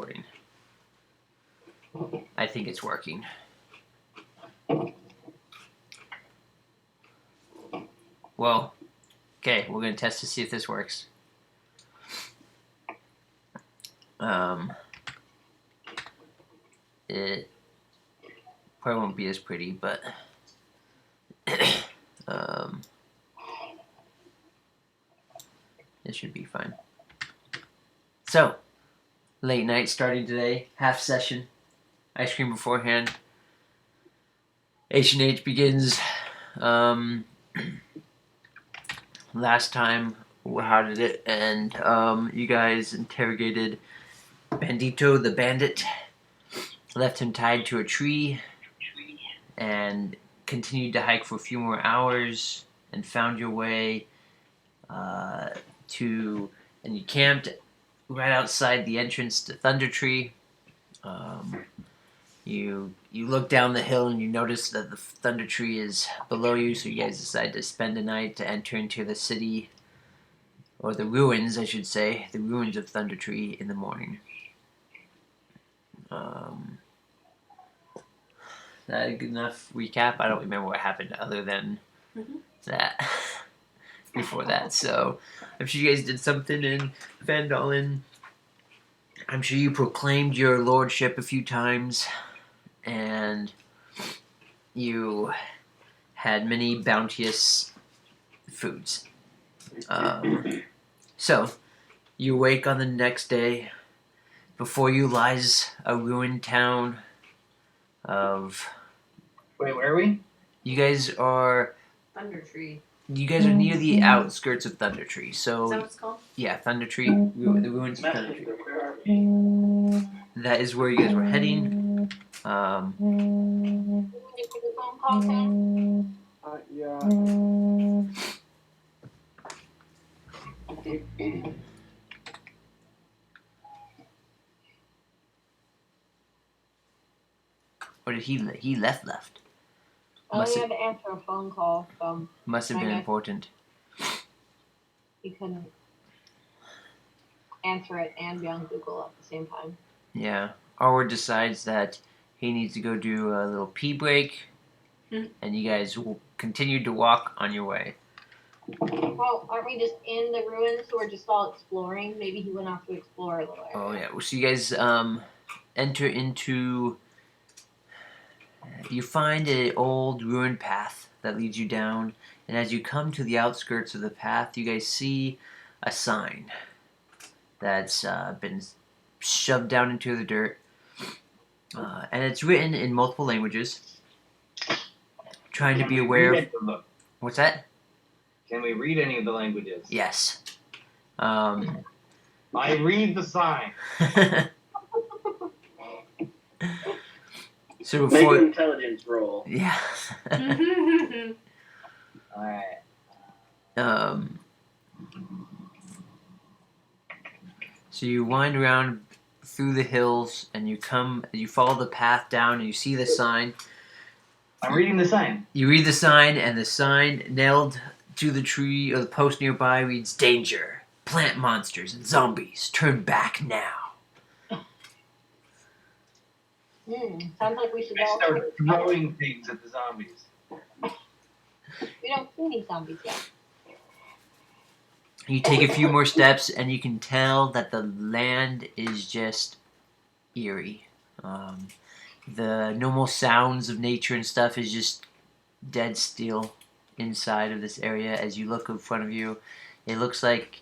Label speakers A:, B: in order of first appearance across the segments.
A: recording. I think it's working. Well, okay, we're going to test to see if this works. It probably won't be as pretty, but it should be fine. So, late night starting today, half session, ice cream beforehand. H&H begins. Last time, how did it end? You guys interrogated Bandito the bandit, left him tied to a tree, and continued to hike for a few more hours, and found your way and you camped right outside the entrance to Thundertree. You look down the hill and you notice that the Thundertree is below you, so you guys decide to spend the night to enter into the city, or the ruins, I should say, the ruins of Thundertree in the morning. Is that a good enough recap? I don't remember what happened other than that before that. So I'm sure you guys did something in Phandelver. I'm sure you proclaimed your lordship a few times, and you had many bounteous foods. So you wake on the next day. Before you lies a ruined town of...
B: Wait, where are we?
A: You guys are...
C: Thundertree.
A: You guys are near the outskirts of Thundertree, so...
C: Is that what it's called?
A: Yeah, Thundertree. The ruins of Thundertree. That is where you guys were heading.
B: Yeah.
A: Or did he left?
C: I only had to answer a phone call from...
A: Must have been important.
C: He couldn't answer it and be on Google at the same time.
A: Yeah. Arwood decides that he needs to go do a little pee break, and you guys will continue to walk on your way.
C: Well, aren't we just in the ruins, so we're just all exploring? Maybe he went off to explore a little area.
A: Oh, yeah. So you guys enter into... You find an old ruined path that leads you down, and as you come to the outskirts of the path, you guys see a sign that's been shoved down into the dirt, and it's written in multiple languages, trying to be aware of... What's that?
B: Can we read any of the languages?
A: Yes.
B: I read the sign.
A: So before...
D: Make an intelligence roll.
A: Yeah.
B: Alright.
A: So you wind around through the hills, and you follow the path down, and you see the sign.
B: I'm reading the sign.
A: You read the sign, and the sign nailed to the tree or the post nearby reads, "Danger! Plant monsters and zombies, turn back now."
C: Sounds like we should
B: I
C: all...
B: start throwing things at the zombies.
C: We don't see any zombies yet.
A: You take a few more steps, and you can tell that the land is just eerie. The normal sounds of nature and stuff is just dead still inside of this area. As you look in front of you, it looks like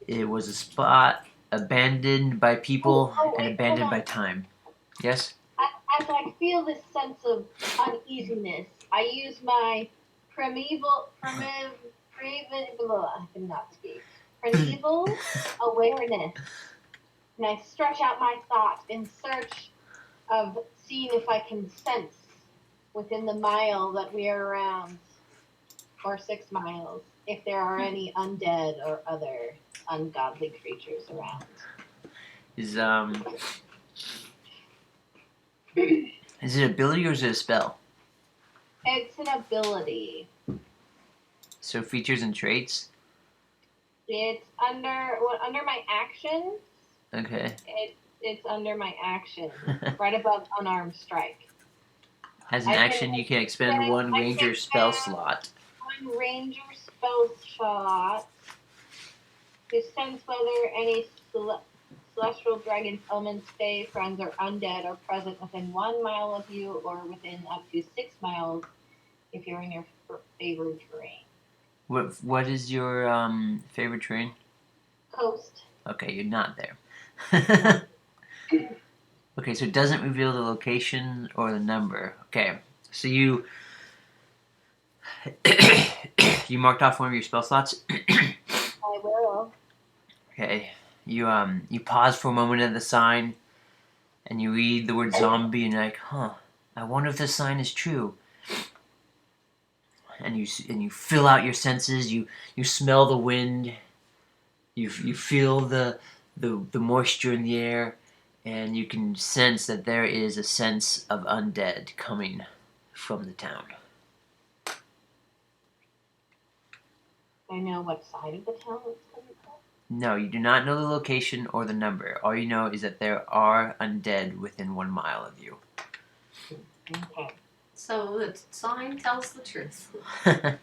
A: it was a spot abandoned by people and abandoned by time. Yes?
C: As I feel this sense of uneasiness, I use my primeval awareness, and I stretch out my thought in search of seeing if I can sense within the mile that we are around, or 6 miles, if there are any undead or other ungodly creatures around.
A: Is it ability or is it a spell?
C: It's an ability.
A: So features and traits?
C: It's under my actions.
A: Okay.
C: It's under my action, right above unarmed strike.
A: As an action, you can expend one ranger spell slot.
C: One ranger spell slot to sense whether any celestial dragon, elements, fae, friends, or undead are present within 1 mile of you or within up to 6 miles if you're in your favored terrain.
A: What is your favorite terrain?
C: Coast.
A: Okay, you're not there. Okay, so it doesn't reveal the location or the number. Okay, so you you marked off one of your spell slots.
C: I will.
A: Okay, you pause for a moment at the sign, and you read the word zombie, and you're like, huh, I wonder if this sign is true. And you fill out your senses. You smell the wind. You feel the moisture in the air, and you can sense that there is a sense of undead coming from the town.
C: I know what side of the town it's coming from.
A: No, you do not know the location or the number. All you know is that there are undead within 1 mile of you.
C: Okay.
D: So the sign tells the truth. What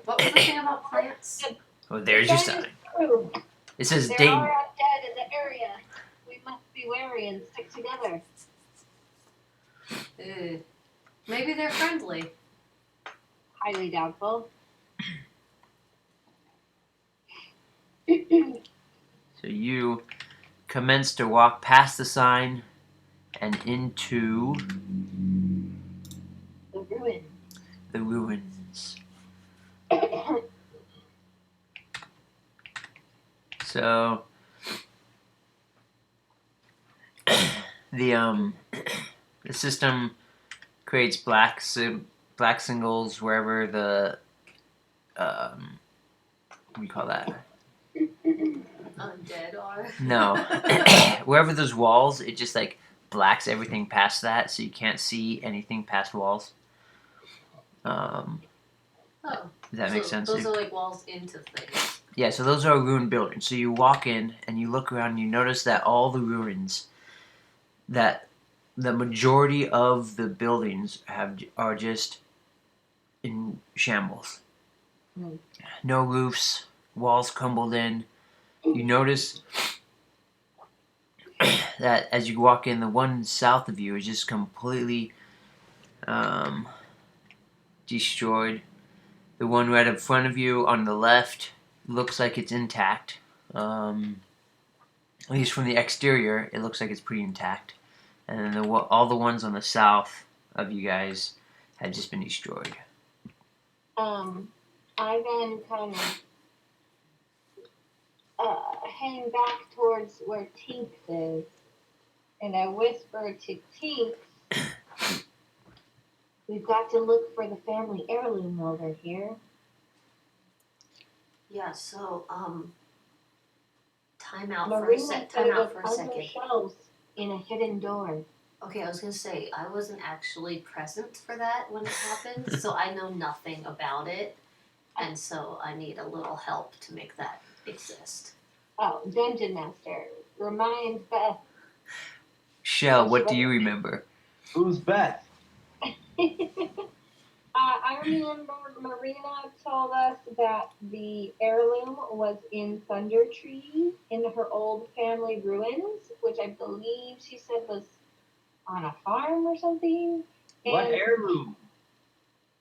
D: was the thing about plants?
A: Oh, there's your sign.
C: True.
A: It says
C: There
A: danger.
C: are undead in the area. We must be wary and stick together.
D: Maybe they're friendly.
C: Highly doubtful.
A: So you commence to walk past the sign and into
C: The ruin.
A: the ruins. So the system creates black singles wherever the what do you call that?
D: Undead are.
A: No, wherever there's walls, it just like blacks everything past that, so you can't see anything past walls.
D: Oh.
A: Does that make sense?
D: Those are like walls into things.
A: Yeah, so those are ruined buildings. So you walk in and you look around and you notice that all the ruins, that the majority of the buildings are just in shambles.
C: Mm.
A: No roofs, walls crumbled in. You notice that as you walk in, the one south of you is just completely destroyed. The one right in front of you on the left looks like it's intact. At least from the exterior, it looks like it's pretty intact. And then all the ones on the south of you guys had just been destroyed.
C: I then kind of hang back towards where Tinks is, and I whisper to Tinks, "We've got to look for the family heirloom over here."
D: Yeah, so, time out
C: Marina
D: for
C: said
D: a
C: it was under
D: second.
C: shelves in a hidden door.
D: Okay, I was gonna say, I wasn't actually present for that when it happened, so I know nothing about it, and so I need a little help to make that exist.
C: Oh, Dungeon Master, remind Beth.
A: Shell, what do you remember?
B: Who's Beth?
C: I remember Marina told us that the heirloom was in Thunder Tree in her old family ruins, which I believe she said was on a farm or something.
B: What heirloom?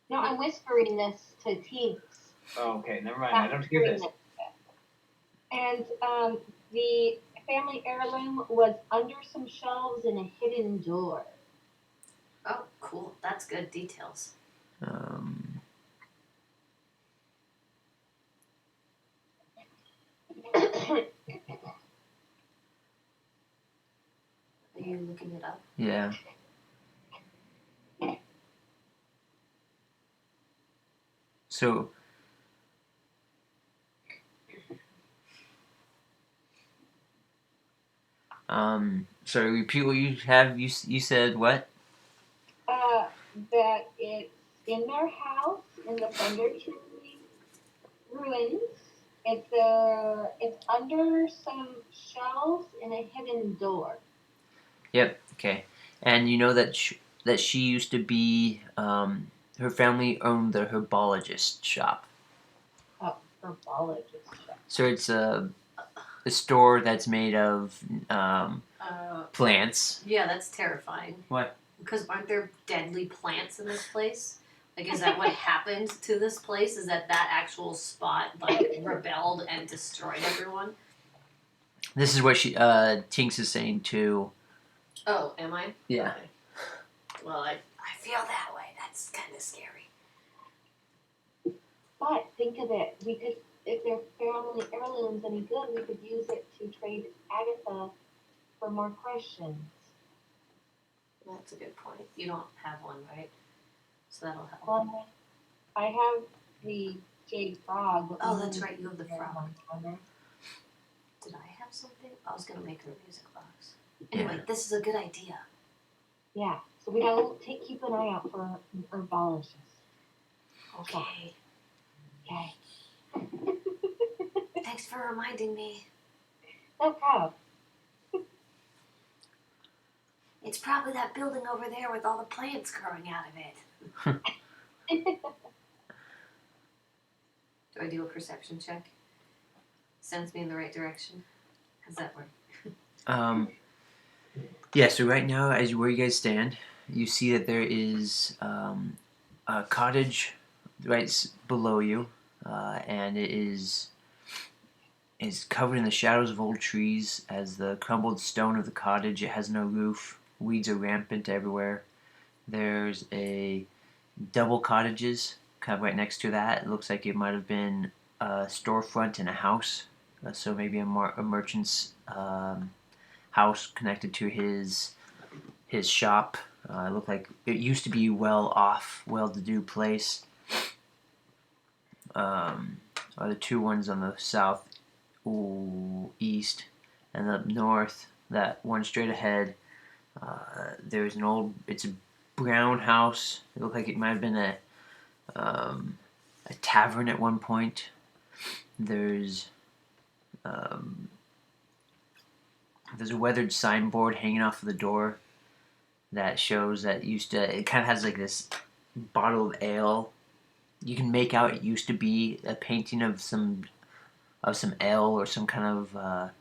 C: No, I'm whispering this to Tinks.
B: Oh, okay, never mind. I don't hear this.
C: And the family heirloom was under some shelves in a hidden door.
D: Oh, cool. That's good details.
A: Are
D: Are you looking it up?
A: Yeah. So, sorry, repeat what you have. You said what?
C: That it's in their house in the Thunder Tree ruins. It's under some shelves in a hidden door.
A: Yep. Okay. And you know that that she used to be. Her family owned the herbologist shop.
C: Oh, herbologist shop.
A: So it's a store that's made of plants.
D: Yeah, that's terrifying.
A: What?
D: Because aren't there deadly plants in this place? Like, is that what happened to this place? Is that actual spot, like, rebelled and destroyed everyone?
A: This is what Tinks is saying too.
D: Oh, am I?
A: Yeah.
D: Okay. Well, I feel that way. That's kind of scary.
C: But think of it. We could, if their family heirloom's any good, we could use it to trade Agatha for more questions.
D: That's a good point. You don't have one, right? So that'll help.
C: Well, I have the jade frog. But
D: Oh,
C: we
D: that's
C: need
D: right. You have the frog.
C: one.
D: Did I have something? I was gonna make her a music box. Anyway, this is a good idea.
C: Yeah. So we gotta keep an eye out for an herbologist.
D: Okay.
C: Okay.
D: Thanks for reminding me.
C: No problem.
D: It's probably that building over there with all the plants growing out of it. Do I do a perception check? Sends me in the right direction. How's that work?
A: Yeah. So right now, as where you guys stand, you see that there is a cottage right below you, and it is covered in the shadows of old trees. As the crumbled stone of the cottage, it has no roof. Weeds are rampant everywhere. There's a double cottages kind of right next to that. It looks like it might have been a storefront in a house. So maybe a merchant's house connected to his shop. It looked like it used to be well-to-do place. Are the two ones on the south east and up north. That one straight ahead. There's it's a brown house. It looked like it might have been a tavern at one point. There's a weathered signboard hanging off of the door that shows that it kind of has like this bottle of ale. You can make out it used to be a painting of some ale or some kind of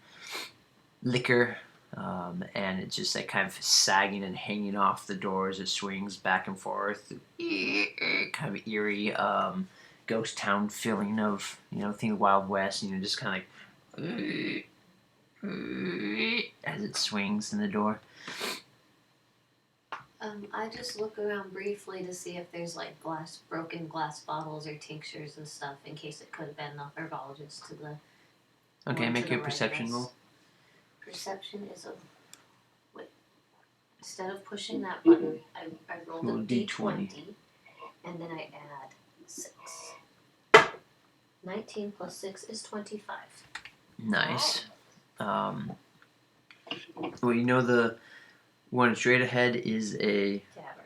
A: liquor. And it's just like kind of sagging and hanging off the door as it swings back and forth. Kind of eerie ghost town feeling of, think of Wild West, just kind of like as it swings in the door.
D: I just look around briefly to see if there's like broken glass bottles or tinctures and stuff in case it could have been the herbologist to the.
A: Okay, make your perception roll.
D: Perception is a. Wait. Instead of pushing that button, I rolled a d20, and then I add 6. 19 plus 6 is 25.
A: Nice. Well, the one straight ahead is a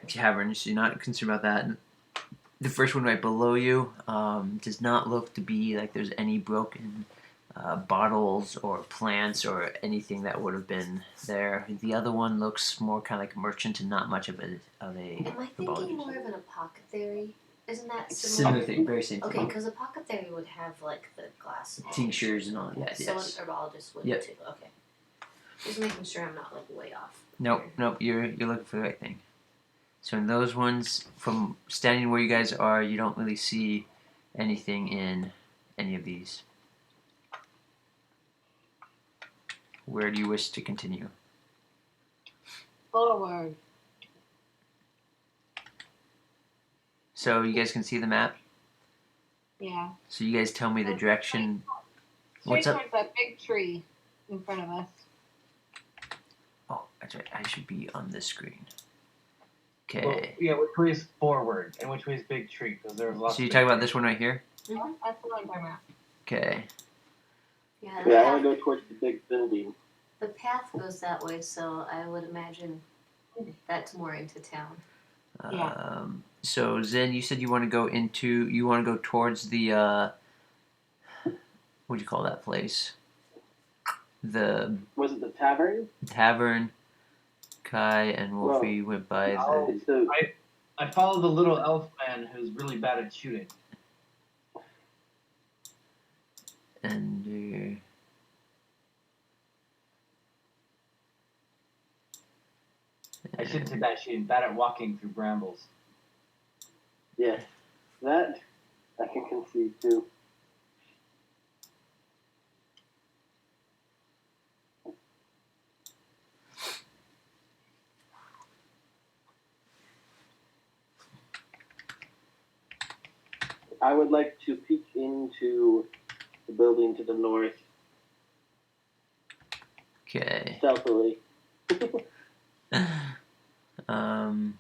A: tavern, so you're not concerned about that. The first one right below you does not look to be like there's any broken bottles or plants or anything that would have been there. The other one looks more kind of like a merchant and not much of a.
D: Am I thinking more of an apothecary? Isn't that
A: similar thing? Very same thing.
D: Okay, because apothecary would have like the glass
A: tinctures and all that.
D: So
A: yes.
D: an herbologist would too. Okay. Just making sure I'm not like way off.
A: Nope. You're looking for the right thing. So in those ones, from standing where you guys are, you don't really see anything in any of these. Where do you wish to continue?
C: Forward.
A: So you guys can see the map?
C: Yeah.
A: So you guys tell me the direction. What's up?
C: Towards that big tree in front of us.
A: Oh, that's right. I should be on this screen. Okay.
B: Well, yeah, which way is forward and which way is big tree? Because there's lots.
A: So you talk about this one right here?
C: Mm-hmm. That's the one I'm talking about.
A: Okay.
D: Yeah,
E: I want to go towards the big building.
D: the path goes that way, so I would imagine that's more into town.
C: Yeah.
A: So Zen, you said you want to go towards the what do you call that place? The
E: Was it the tavern?
A: tavern. Kai and Wolfie went by
B: Oh,
A: the.
E: It's the
B: I follow the little elf man who's really bad at shooting.
A: And
B: I shouldn't say bad at shooting, bad at walking through brambles.
E: yes, that I can concede too. I would like to peek into the building to the north
A: Okay.
E: stealthily.
A: um.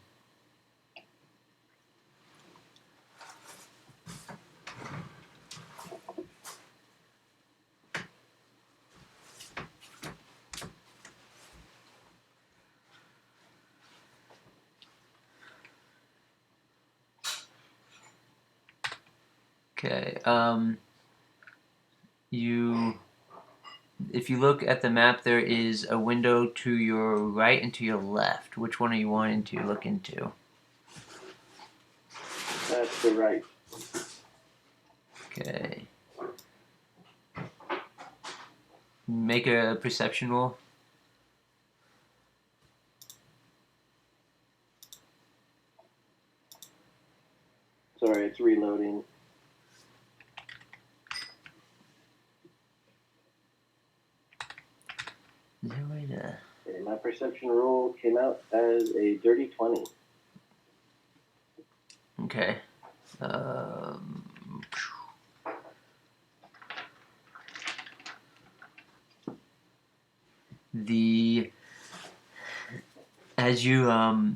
A: Okay. If you look at the map, there is a window to your right and to your left. Which one are you wanting to look into?
E: That's the right.
A: Okay. Make a perception roll.
E: Sorry, it's reloading.
A: Is there a way to?
E: Okay, my perception roll came out as a dirty 20.
A: Okay. The as you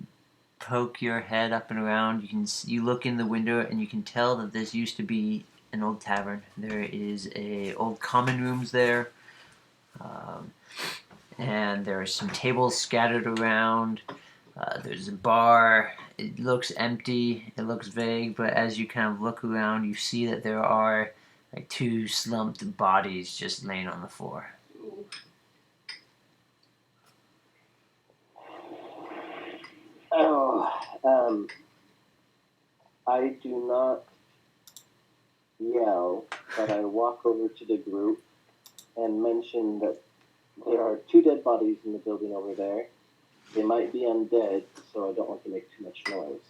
A: poke your head up and around, you look in the window and you can tell that this used to be an old tavern. There is a old common rooms there, and there are some tables scattered around. There's a bar. It looks empty. It looks vague, but as you kind of look around, you see that there are like two slumped bodies just laying on the floor.
E: Oh, I do not yell, but I walk over to the group and mention that there are two dead bodies in the building over there. They might be undead, so I don't want to make too much noise.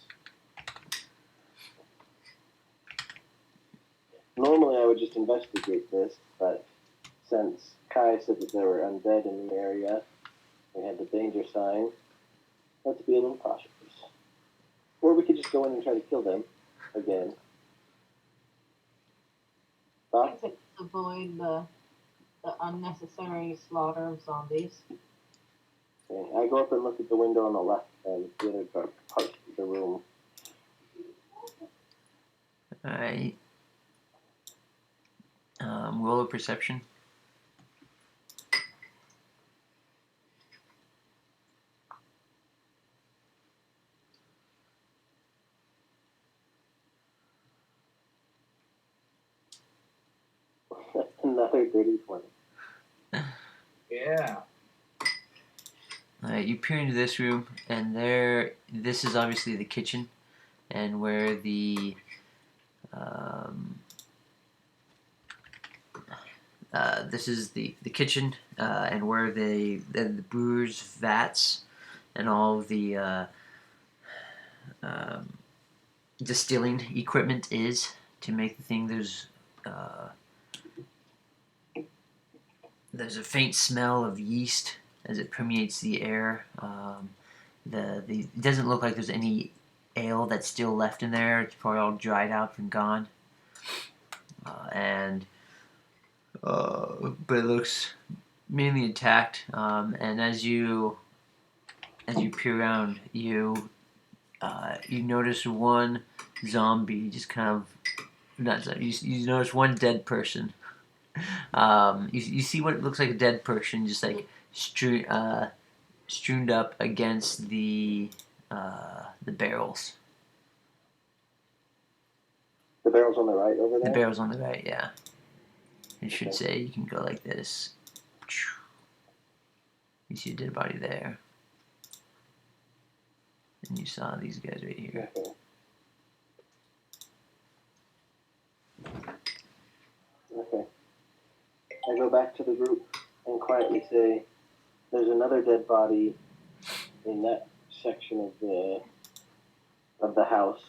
E: Normally I would just investigate this, but since Kai said that there were undead in the area, we had the danger sign, let's be a little cautious. Or we could just go in and try to kill them again. Thoughts?
C: To avoid the unnecessary slaughter of zombies.
E: Okay, I go up and look at the window on the left and the other part of the room.
A: Alright. Roll a perception.
E: Another dirty 20.
B: Yeah.
A: You peer into this room, and this is obviously the kitchen, and where this is the kitchen, and where the brewers' vats and all of the distilling equipment is to make the thing. There's a faint smell of yeast as it permeates the air. It doesn't look like there's any ale that's still left in there. It's probably all dried out and gone. But it looks mainly intact. And as you peer around, you notice one zombie just kind of not zombie. You notice one dead person. You see what looks like a dead person just like strewn up against the barrels.
E: The barrel's on the right over
A: The
E: there?
A: barrels on the right, yeah. It should
E: Okay.
A: say you can go like this. You see a dead body there. And you saw these guys right here.
E: Okay. Okay. I go back to the group and quietly say, "There's another dead body in that section of the house.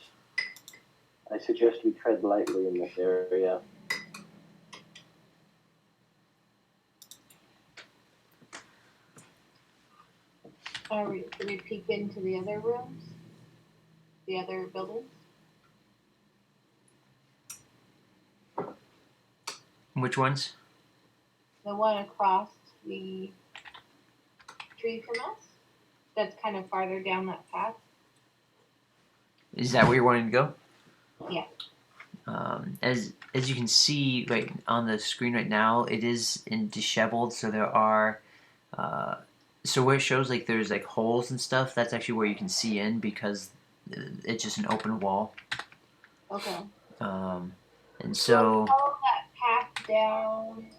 E: I suggest we tread lightly in this area."
C: Can we peek into the other rooms? The other buildings?
A: Which ones?
C: The one across the tree from us? That's kind of farther down that path?
A: Is that where you're wanting to go?
C: Yeah.
A: As you can see right on the screen right now, it is in disheveled. So there are, so where it shows like there's like holes and stuff. That's actually where you can see in because it's just an open wall.
C: Okay.
A: And
C: So
A: so
C: follow that path down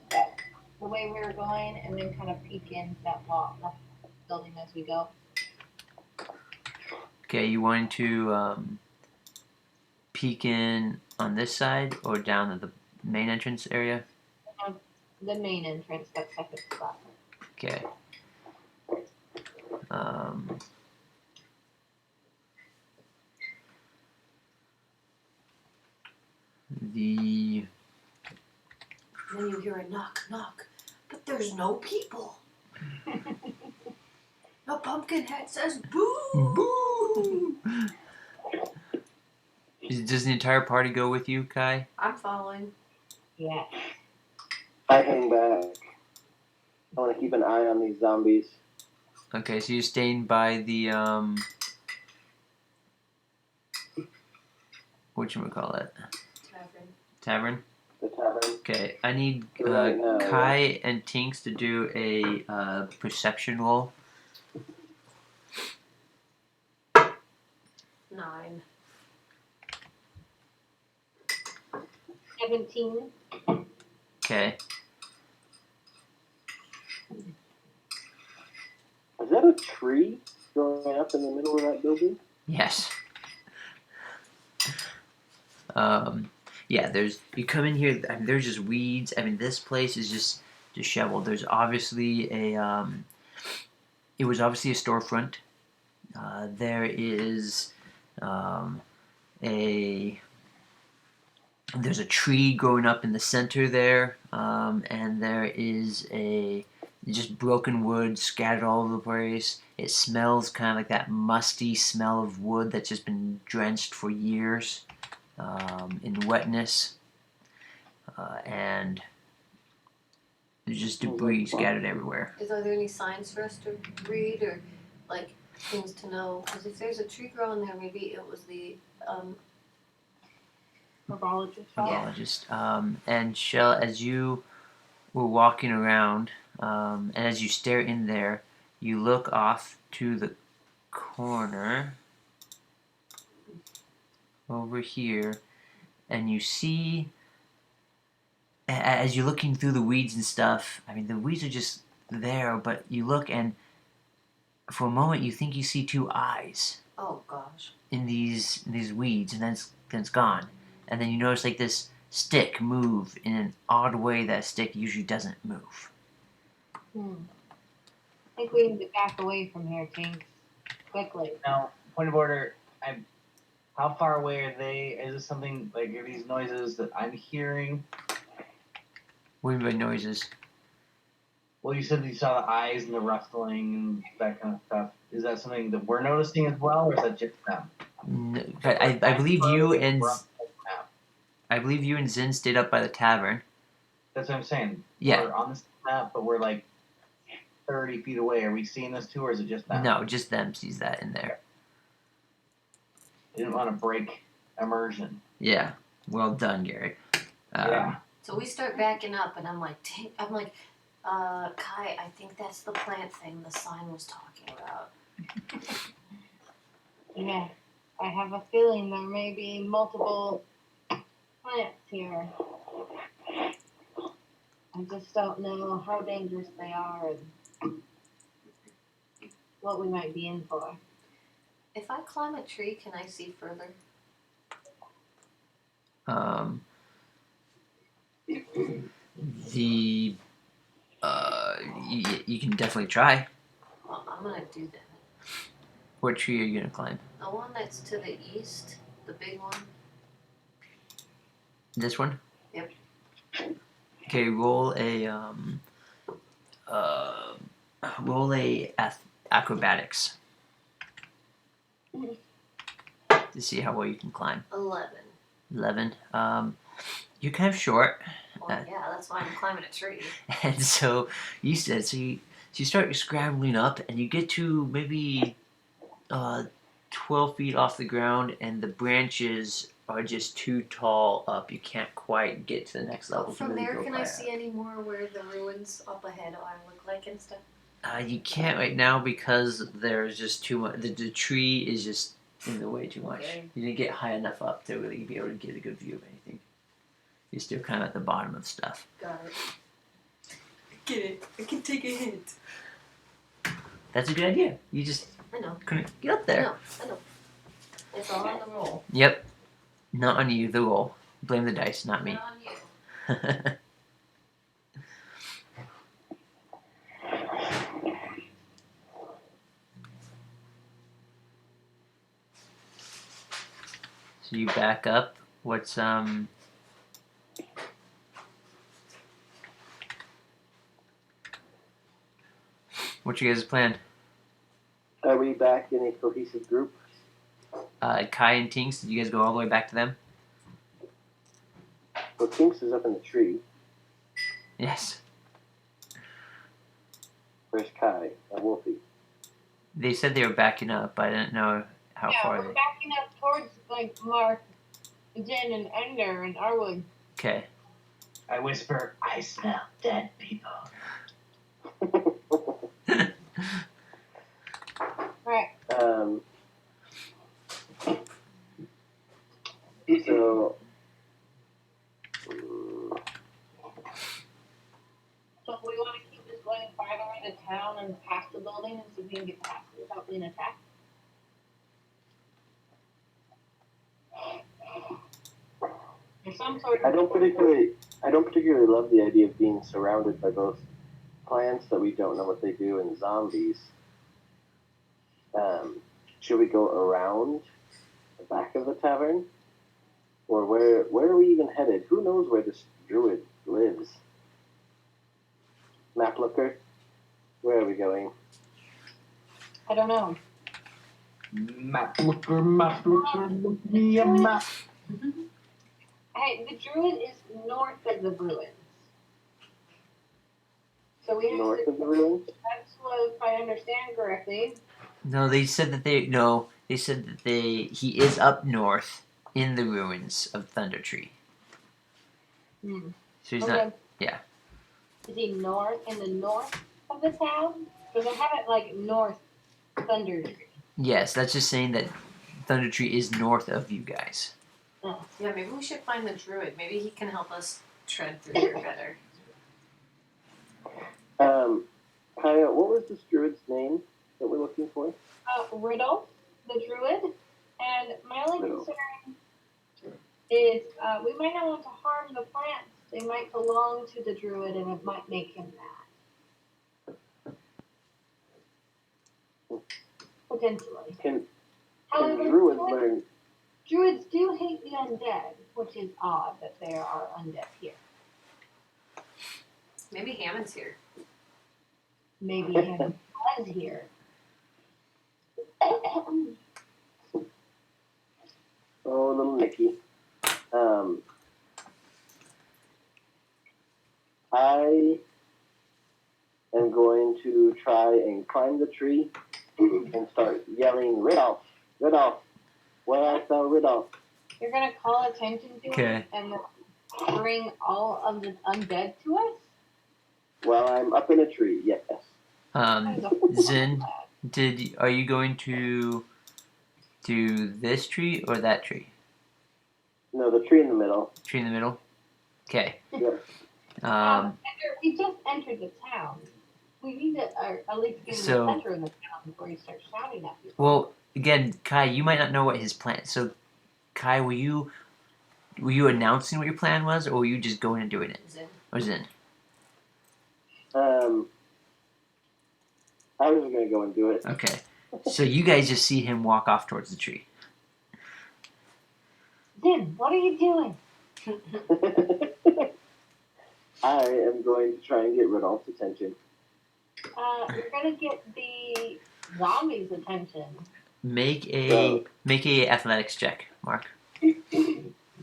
C: the way we were going, and then kind of peek into that wall, that building as we go.
A: okay, you want to peek in on this side or down at the main entrance area?
C: The main entrance, that second spot.
A: Okay. The
D: Then you hear a knock, knock, but there's no people. The pumpkin head says boo!
A: Does the entire party go with you, Kai?
D: I'm following.
C: Yeah.
E: I hang back. I want to keep an eye on these zombies.
A: Okay, so you're staying by the whatchamacallit? Tavern?
E: The tavern.
A: Okay, I need
E: Right now,
A: Kai and Tinks to do a perception roll.
D: 9.
C: 17.
A: Okay.
E: Is that a tree growing up in the middle of that building?
A: Yes. Yeah, you come in here, I mean, there's just weeds. I mean, this place is just disheveled. There's obviously it was obviously a storefront. There is there's a tree growing up in the center there, and there is just broken wood scattered all over the place. It smells kind of like that musty smell of wood that's just been drenched for years in wetness, and there's just debris scattered everywhere.
D: Are there any signs for us to read or like things to know? Because if there's a tree growing there, maybe it was the
C: Herbologist.
A: Herbologist. And Shell, as you were walking around, and as you stare in there, you look off to the corner over here, and you see, as you're looking through the weeds and stuff, I mean, the weeds are just there, but you look and for a moment you think you see two eyes
D: oh gosh.
A: in these weeds, and then it's gone. And then you notice like this stick move in an odd way that stick usually doesn't move.
C: I think we need to back away from here, Tinks. Quickly.
B: Now, point of order. How far away are they? Is this something like are these noises that I'm hearing?
A: What do you mean by noises?
B: Well, you said you saw the eyes and the rustling and that kind of stuff. Is that something that we're noticing as well, or is that just them?
A: No, I believe you and Zin stayed up by the tavern.
B: That's what I'm saying.
A: Yeah.
B: We're on this map, but we're like 30 feet away. Are we seeing this too, or is it just them?
A: No, just them sees that in there.
B: I didn't want to break immersion.
A: Yeah. Well done, Gary.
B: Yeah.
D: So we start backing up, and I'm like, Kai, I think that's the plant thing the sign was talking about.
C: Yeah. I have a feeling there may be multiple plants here. I just don't know how dangerous they are and what we might be in for.
D: If I climb a tree, can I see further?
A: The you can definitely try.
D: Well, I'm gonna do that.
A: What tree are you gonna climb?
D: The one that's to the east, the big one.
A: This one?
D: Yep.
A: Okay, roll a acrobatics to see how well you can climb.
D: 11.
A: 11. You're kind of short,
D: Well, yeah, that's why I'm climbing a tree.
A: and so you start scrambling up, and you get to maybe 12 feet off the ground, and the branches are just too tall up. You can't quite get to the next level.
D: From
A: really
D: there,
A: go
D: can I
A: high
D: see any more where the ruins up ahead are look like and stuff?
A: You can't right now because there's just too much. The tree is just in the way too much.
D: Okay.
A: You didn't get high enough up to really be able to get a good view of anything. You're still kind of at the bottom of stuff.
D: Got it. Get it. I can take a hint.
A: That's a good idea. You just
D: I know.
A: couldn't get up there.
D: I know. It's all on the roll.
A: Yep. Not on you, the roll. Blame the dice, not me.
D: Not on you.
A: So you back up. What's What's your guys' plan?
E: Are we back in a cohesive group?
A: Kai and Tinks, did you guys go all the way back to them?
E: Well, Tinks is up in the tree.
A: Yes.
E: Where's Kai and Wolfie?
A: They said they were backing up. I didn't know how
C: Yeah,
A: far
C: we're backing up towards like Mark, Jen, and Ender, and Arwood.
A: Okay.
B: I whisper, I smell dead people.
C: Right.
E: So,
C: So we want to keep this going farther into town and past the building and so we can get past it without being attacked. There's some sort of.
E: I don't particularly love the idea of being surrounded by both plants that we don't know what they do and zombies. Should we go around the back of the tavern? Or where are we even headed? Who knows where this druid lives? Map looker? Where are we going?
C: I don't know.
B: Map looker, look me a map.
C: Hey, the druid is north of the ruins. So we have
E: North
C: to.
E: of the ruins?
C: That's what, if I understand correctly.
A: No, they said that he is up north in the ruins of Thunder Tree.
C: Hmm.
A: So he's
C: Okay.
A: not. Yeah.
C: Is he north in the north of the town? Because I have it like north Thunder Tree.
A: Yes, that's just saying that Thunder Tree is north of you guys.
C: Oh.
D: Yeah, maybe we should find the druid. Maybe he can help us tread through here better.
E: Kaya, what was this druid's name that we're looking for?
C: Riddle, the druid. And my only
E: Riddle.
C: concern is we might not want to harm the plants. They might belong to the druid and it might make him mad. Potentially.
E: Can
C: However,
E: druids learn?
C: druids do hate the undead, which is odd that there are undead here.
D: Maybe Hammond's here.
C: Maybe him was here.
E: Oh, little Nicky. I am going to try and climb the tree and start yelling, Ridolf, Ridolf, where art thou, Ridolf?
C: You're gonna call attention to
A: Okay.
C: it and bring all of the undead to us?
E: Well, I'm up in a tree, yes.
A: Zin, are you going to do this tree or that tree?
E: No, the tree in the middle.
A: Tree in the middle? Okay.
E: Yep.
A: Um,
C: We just entered the town. We need to at least get in
A: So-
C: the center of the town before you start shouting at people.
A: well, again, Kai, you might not know what his plan. So, Kai, were you announcing what your plan was, or were you just going and doing it?
D: Is it?
A: Or Zin?
E: I was gonna go and do it.
A: Okay. So you guys just see him walk off towards the tree.
C: Zin, what are you doing?
E: I am going to try and get Rodolph's attention.
C: You're gonna get the zombies' attention.
A: Make a athletics check, Mark.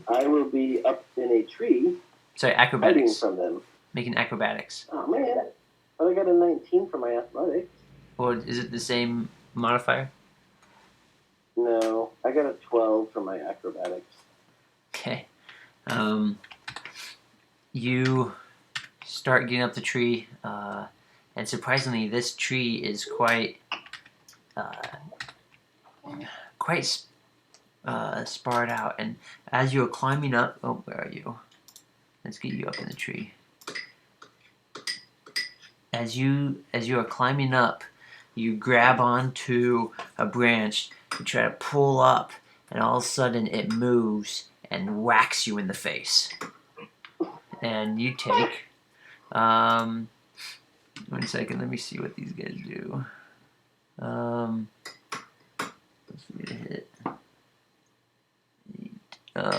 E: I will be up in a tree,
A: Sorry,
E: hiding
A: acrobatics.
E: from them.
A: Make an acrobatics.
E: Oh man! But I got a 19 for my athletics.
A: Or is it the same modifier?
E: No, I got a 12 for my acrobatics.
A: Okay. You start getting up the tree, and surprisingly, this tree is quite sparred out. And as you're climbing up, oh, where are you? Let's get you up in the tree. As you are climbing up, you grab onto a branch, you try to pull up, and all of a sudden it moves and whacks you in the face. And you take 1 second, let me see what these guys do. Let's get a hit. 8.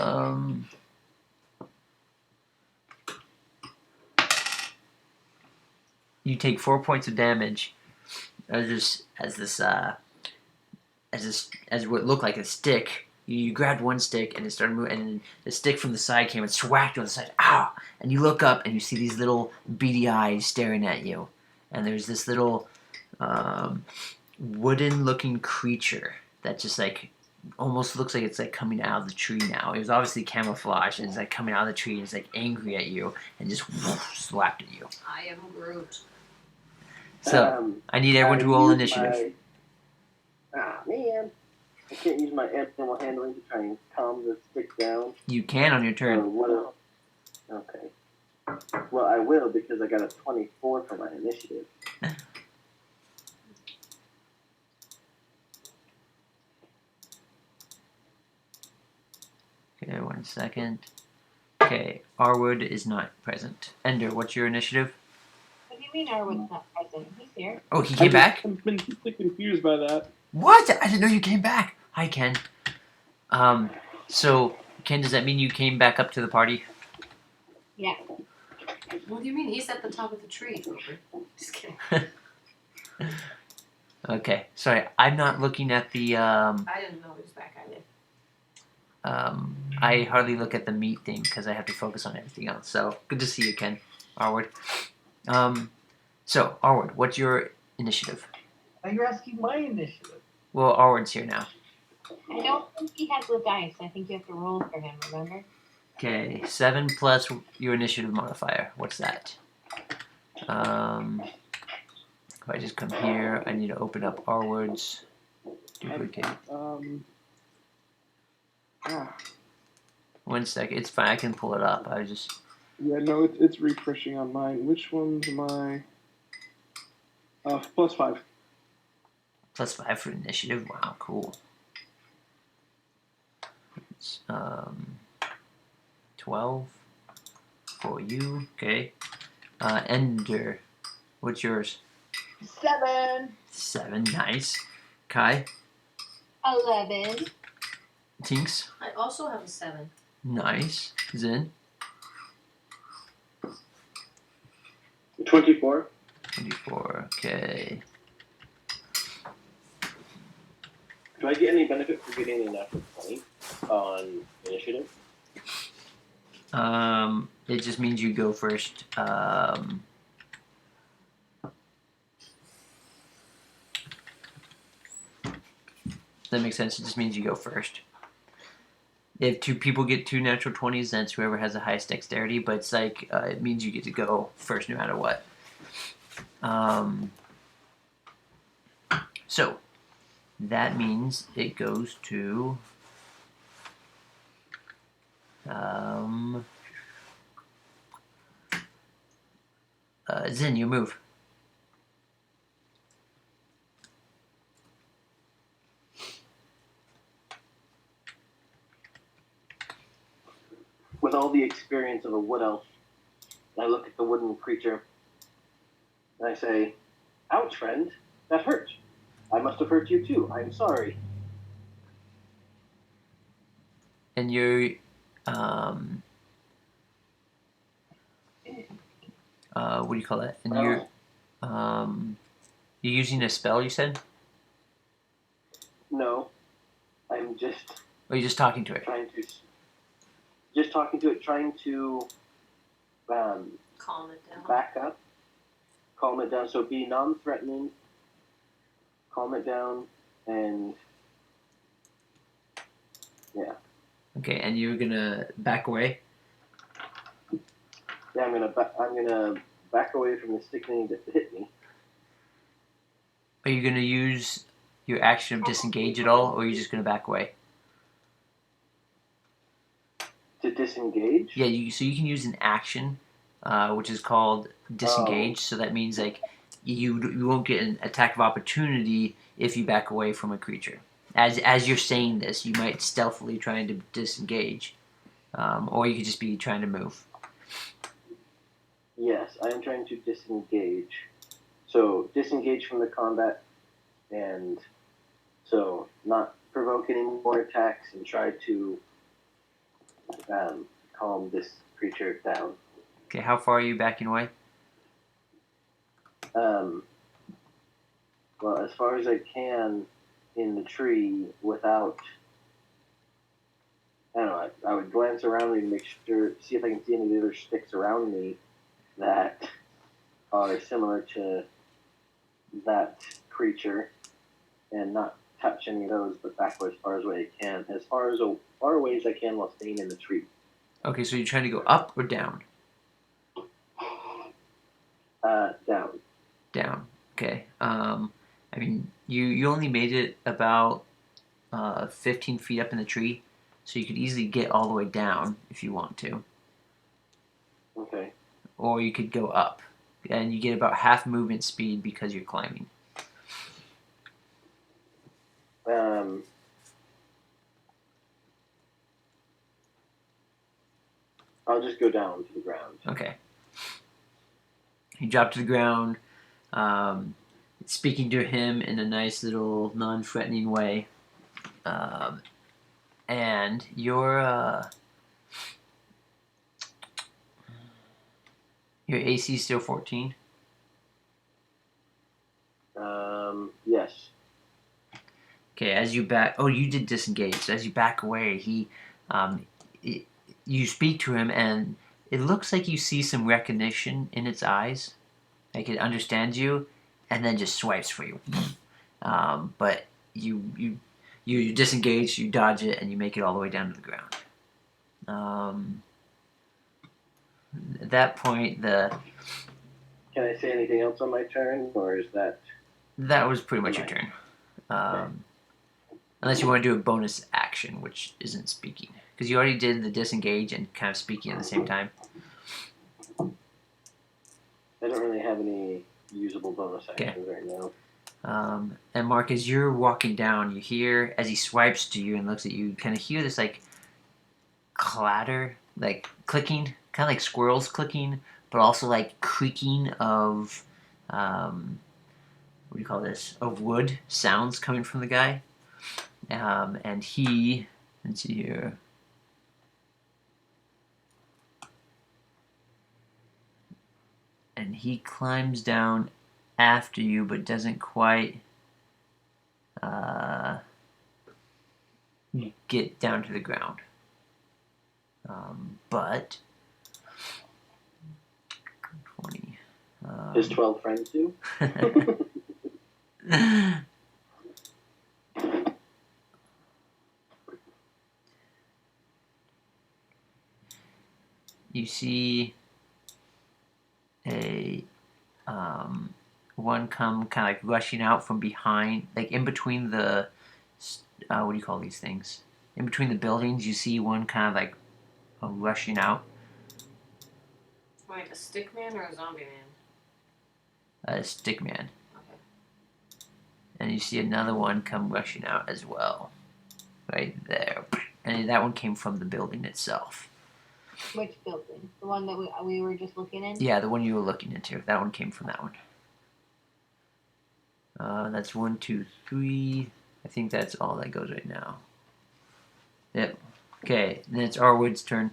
A: You take 4 points of damage as what looked like a stick. You grabbed one stick and it started moving, and the stick from the side came and swacked you on the side. Ow! And you look up and you see these little beady eyes staring at you, and there's this little wooden-looking creature that just like almost looks like it's like coming out of the tree now. It was obviously camouflage, and it's like coming out of the tree and it's like angry at you and just slapped at you.
D: I am Groot.
A: So I need everyone to roll initiative.
E: Man. I can't use my animal handling to try and calm the stick down.
A: You can on your turn.
E: Okay. Well, I will because I got a 24 for my initiative.
A: Okay, 1 second. Okay, Arwood is not present. Ender, what's your initiative?
C: What do you mean Arwood's not present? He's here.
A: Oh, he came back?
F: I've been completely confused by that.
A: What? I didn't know you came back. Hi, Ken. So, Ken, does that mean you came back up to the party?
C: Yeah.
D: What do you mean? He's at the top of the tree. Just kidding.
A: Okay, sorry. I'm not looking at the,
D: I didn't know he was back either.
A: I hardly look at the meat thing because I have to focus on everything else. So, good to see you, Ken. Arwood. So, Arwood, what's your initiative?
B: Now you're asking my initiative.
A: Well, Arwood's here now.
C: I don't think he has the dice. I think you have to roll for him, remember?
A: Okay, 7 plus your initiative modifier. What's that? If I just come here, I need to open up Arwood's duplicate. 1 second. It's fine. I can pull it up. I was just...
F: Yeah, no, it's refreshing on mine. Which one's my... +5.
A: +5 for initiative. Wow, cool. It's 12 for you. Okay. Ender, what's yours?
B: 7.
A: 7. Nice. Kai.
C: 11.
A: Tinks.
D: I also have a 7.
A: Nice. Zin.
E: 24.
A: 24. Okay.
E: Do I get any benefit for getting a natural 20 on initiative?
A: It just means you go first. That makes sense. It just means you go first. If 2 people get 2 natural 20s, then it's whoever has the highest dexterity. But it's like it means you get to go first, no matter what. So that means it goes to Zin, you move.
E: With all the experience of a wood elf, I look at the wooden creature and I say, "Ouch, friend, that hurt. I must have hurt you too. I'm sorry."
A: And you're what do you call that? And you're using a spell, you said?
E: No, I'm just
A: Or you're just talking to it?
E: trying to
D: Calm it down.
E: back up, calm it down, so be non-threatening, calm it down, and yeah.
A: Okay, and you're gonna back away?
E: Yeah, I'm gonna back away from the sticking that hit me.
A: Are you gonna use your action of disengage at all, or are you just gonna back away?
E: To disengage?
A: Yeah, so you can use an action, which is called disengage. So that means like you won't get an attack of opportunity if you back away from a creature. As you're saying this, you might stealthily trying to disengage, or you could just be trying to move.
E: Yes, I am trying to disengage. So disengage from the combat, and so not provoke any more attacks, and try to calm this creature down.
A: Okay, how far are you backing away?
E: Well, as far as I can in the tree without. I don't know. I would glance around me to make sure, see if I can see any other sticks around me that are similar to that creature, and not touch any of those, but back as far away as far away as I can while staying in the tree.
A: Okay, so you're trying to go up or down?
E: Down.
A: Down. Okay. I mean, you only made it about 15 feet up in the tree, so you could easily get all the way down if you want to.
E: Okay.
A: Or you could go up, and you get about half movement speed because you're climbing.
E: I'll just go down to the ground.
A: Okay. You drop to the ground, speaking to him in a nice little non-threatening way, and your AC is still 14.
E: Yes.
A: Okay, as you back, oh, you did disengage. So as you back away, you speak to him, and it looks like you see some recognition in its eyes, like it understands you, and then just swipes for you. But you disengage, you dodge it, and you make it all the way down to the ground. At that point,
E: Can I say anything else on my turn, or is that?
A: That was pretty much your turn. Unless you want to do a bonus action, which isn't speaking. Because you already did the disengage and kind of speaking at the same time.
E: I don't really have any usable bonus actions right now.
A: And Mark, as you're walking down, you hear, as he swipes to you and looks at you, kind of hear this like clatter, like clicking, kind of like squirrels clicking, but also like creaking of, what do you call this, of wood sounds coming from the guy. And he, let's see here. And he climbs down after you, but doesn't quite get down to the ground. But 20.
E: His 12 friends do.
A: You see a one come kind of like rushing out from behind, like in between the what do you call these things? In between the buildings, you see one kind of like rushing out.
G: Wait, a stick man or a zombie man?
A: stick man.
D: Okay.
A: And you see another one come rushing out as well. Right there. And that one came from the building itself.
C: Which building? The one that we were just looking in?
A: Yeah, the one you were looking into. That one came from that one. That's 1, 2, 3. I think that's all that goes right now. Yep. Okay, then it's Arwood's turn.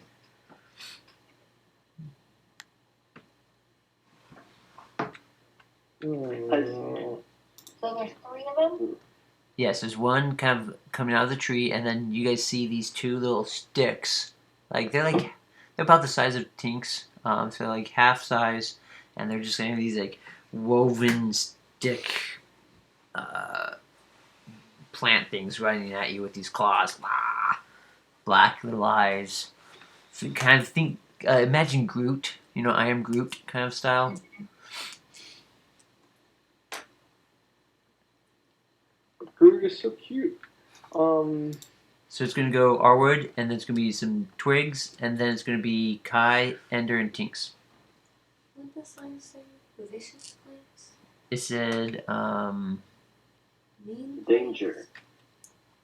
C: So there's 3 of them?
A: Yes, there's one kind of coming out of the tree, and then you guys see these 2 little sticks. They're about the size of Tinks, so like half size, and they're just kind of these like woven stick plant things running at you with these claws. Black little eyes. So you kind of think, imagine Groot, I am Groot kind of style.
F: Groot is so cute.
A: So it's going to go Arwood, and then it's going to be some twigs, and then it's going to be Kai, Ender, and Tinks.
D: What did the sign say? Vicious plants?
A: It said,
D: Mean
E: Danger.
D: plants?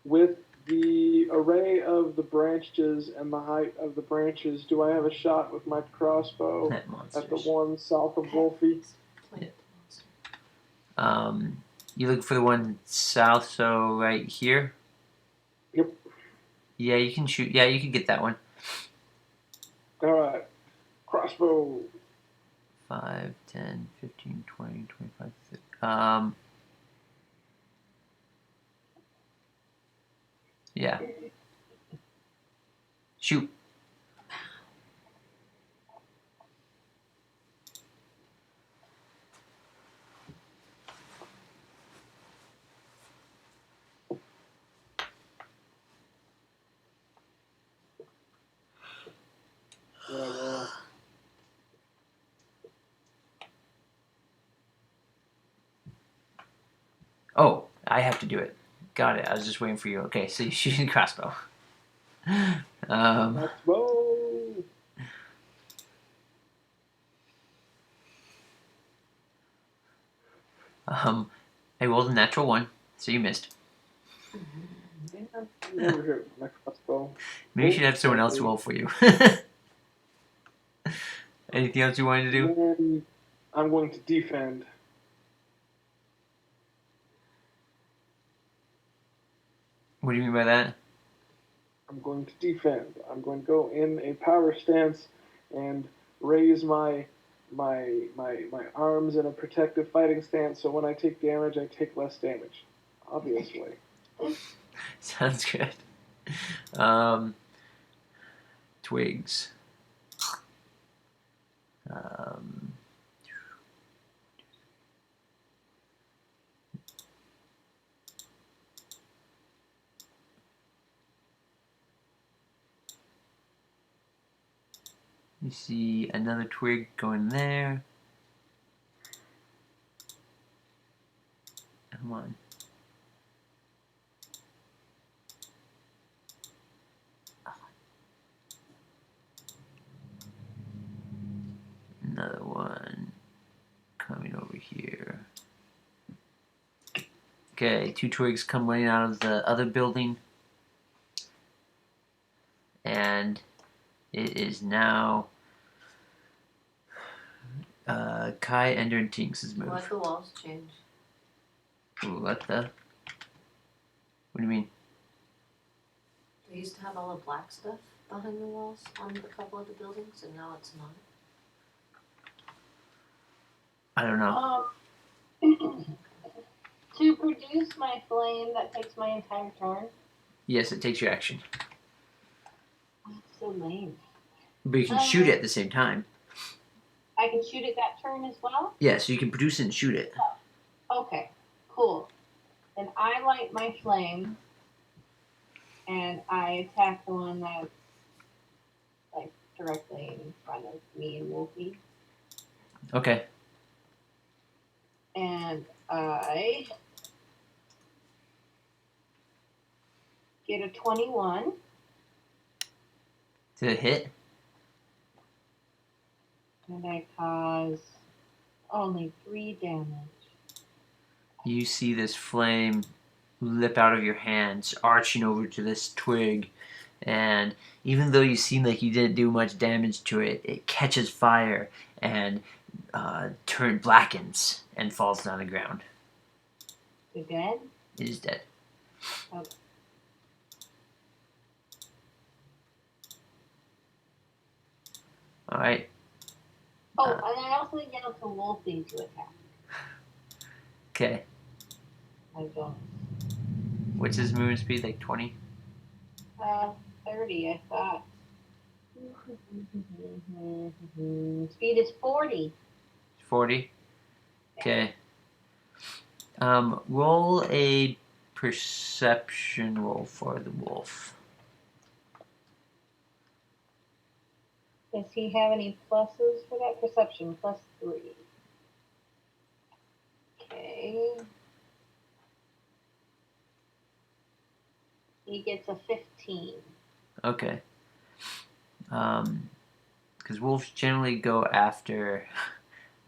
F: With the array of the branches and the height of the branches, do I have a shot with my crossbow
A: plant
F: at the
A: monsters.
F: one south of Wolfie?
D: Plant monster.
A: You look for the one south, so right here?
F: Yep.
A: Yeah, you can shoot. Yeah, you can get that one.
F: Alright. Crossbow.
A: 5, 10, 15, 20, 25, 30. Yeah. Shoot.
F: Yeah,
A: Oh, I have to do it. Got it. I was just waiting for you. Okay, so you're shooting crossbow.
F: Crossbow.
A: I rolled a natural 1, so you missed.
F: Never hit my crossbow.
A: Maybe you should have someone else roll for you. Anything else you wanted to do?
F: Then I'm going to defend.
A: What do you mean by that?
F: I'm going to defend. I'm going to go in a power stance and raise my arms in a protective fighting stance, so when I take damage, I take less damage. Obviously.
A: Sounds good. Twigs. You see another twig going there. Come on. Another one coming over here. Okay, 2 twigs come running out of the other building. And it is now Kai, Ender, and Tinks' move.
D: Why'd the walls change?
A: Ooh, what the? What do you mean?
D: They used to have all the black stuff behind the walls on a couple of the buildings, and now it's not.
A: I don't know.
C: To produce my flame, that takes my entire turn.
A: Yes, it takes your action.
C: That's so lame.
A: But you can shoot it at the same time.
C: I can shoot it that turn as well?
A: Yeah, so you can produce it and shoot it.
C: Okay, cool. Then I light my flame, and I attack the one that's like directly in front of me and Wolfie.
A: Okay.
C: And I get a 21.
A: To hit?
C: And I cause Only 3 damage.
A: You see this flame lip out of your hands, arching over to this twig, and even though you seem like you didn't do much damage to it, it catches fire and blackens and falls down the ground.
C: You're dead?
A: It is dead.
C: Okay.
A: All right.
C: Oh, and I also yelled to Wolfie to attack.
A: Okay.
C: I don't.
A: What's his movement speed? Like 20?
C: 30, I thought. Speed is 40.
A: 40? Okay. Roll a perception roll for the wolf.
C: Does he have any pluses for that? Perception, +3. Okay. He gets a 15.
A: Okay. Because wolves generally go after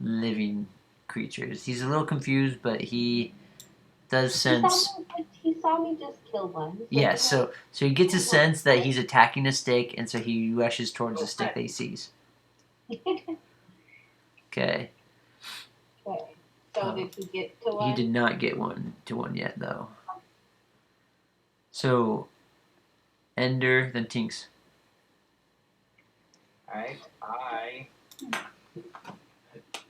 A: living creatures. He's a little confused, but he does sense.
C: He saw me just kill one.
A: Yeah, so he gets a sense that he's attacking a stick, and so he rushes towards the stick that he sees. Okay.
C: Okay. So did he get to one?
A: He did not get to one yet, though. So, Ender, then Tinks.
B: Alright,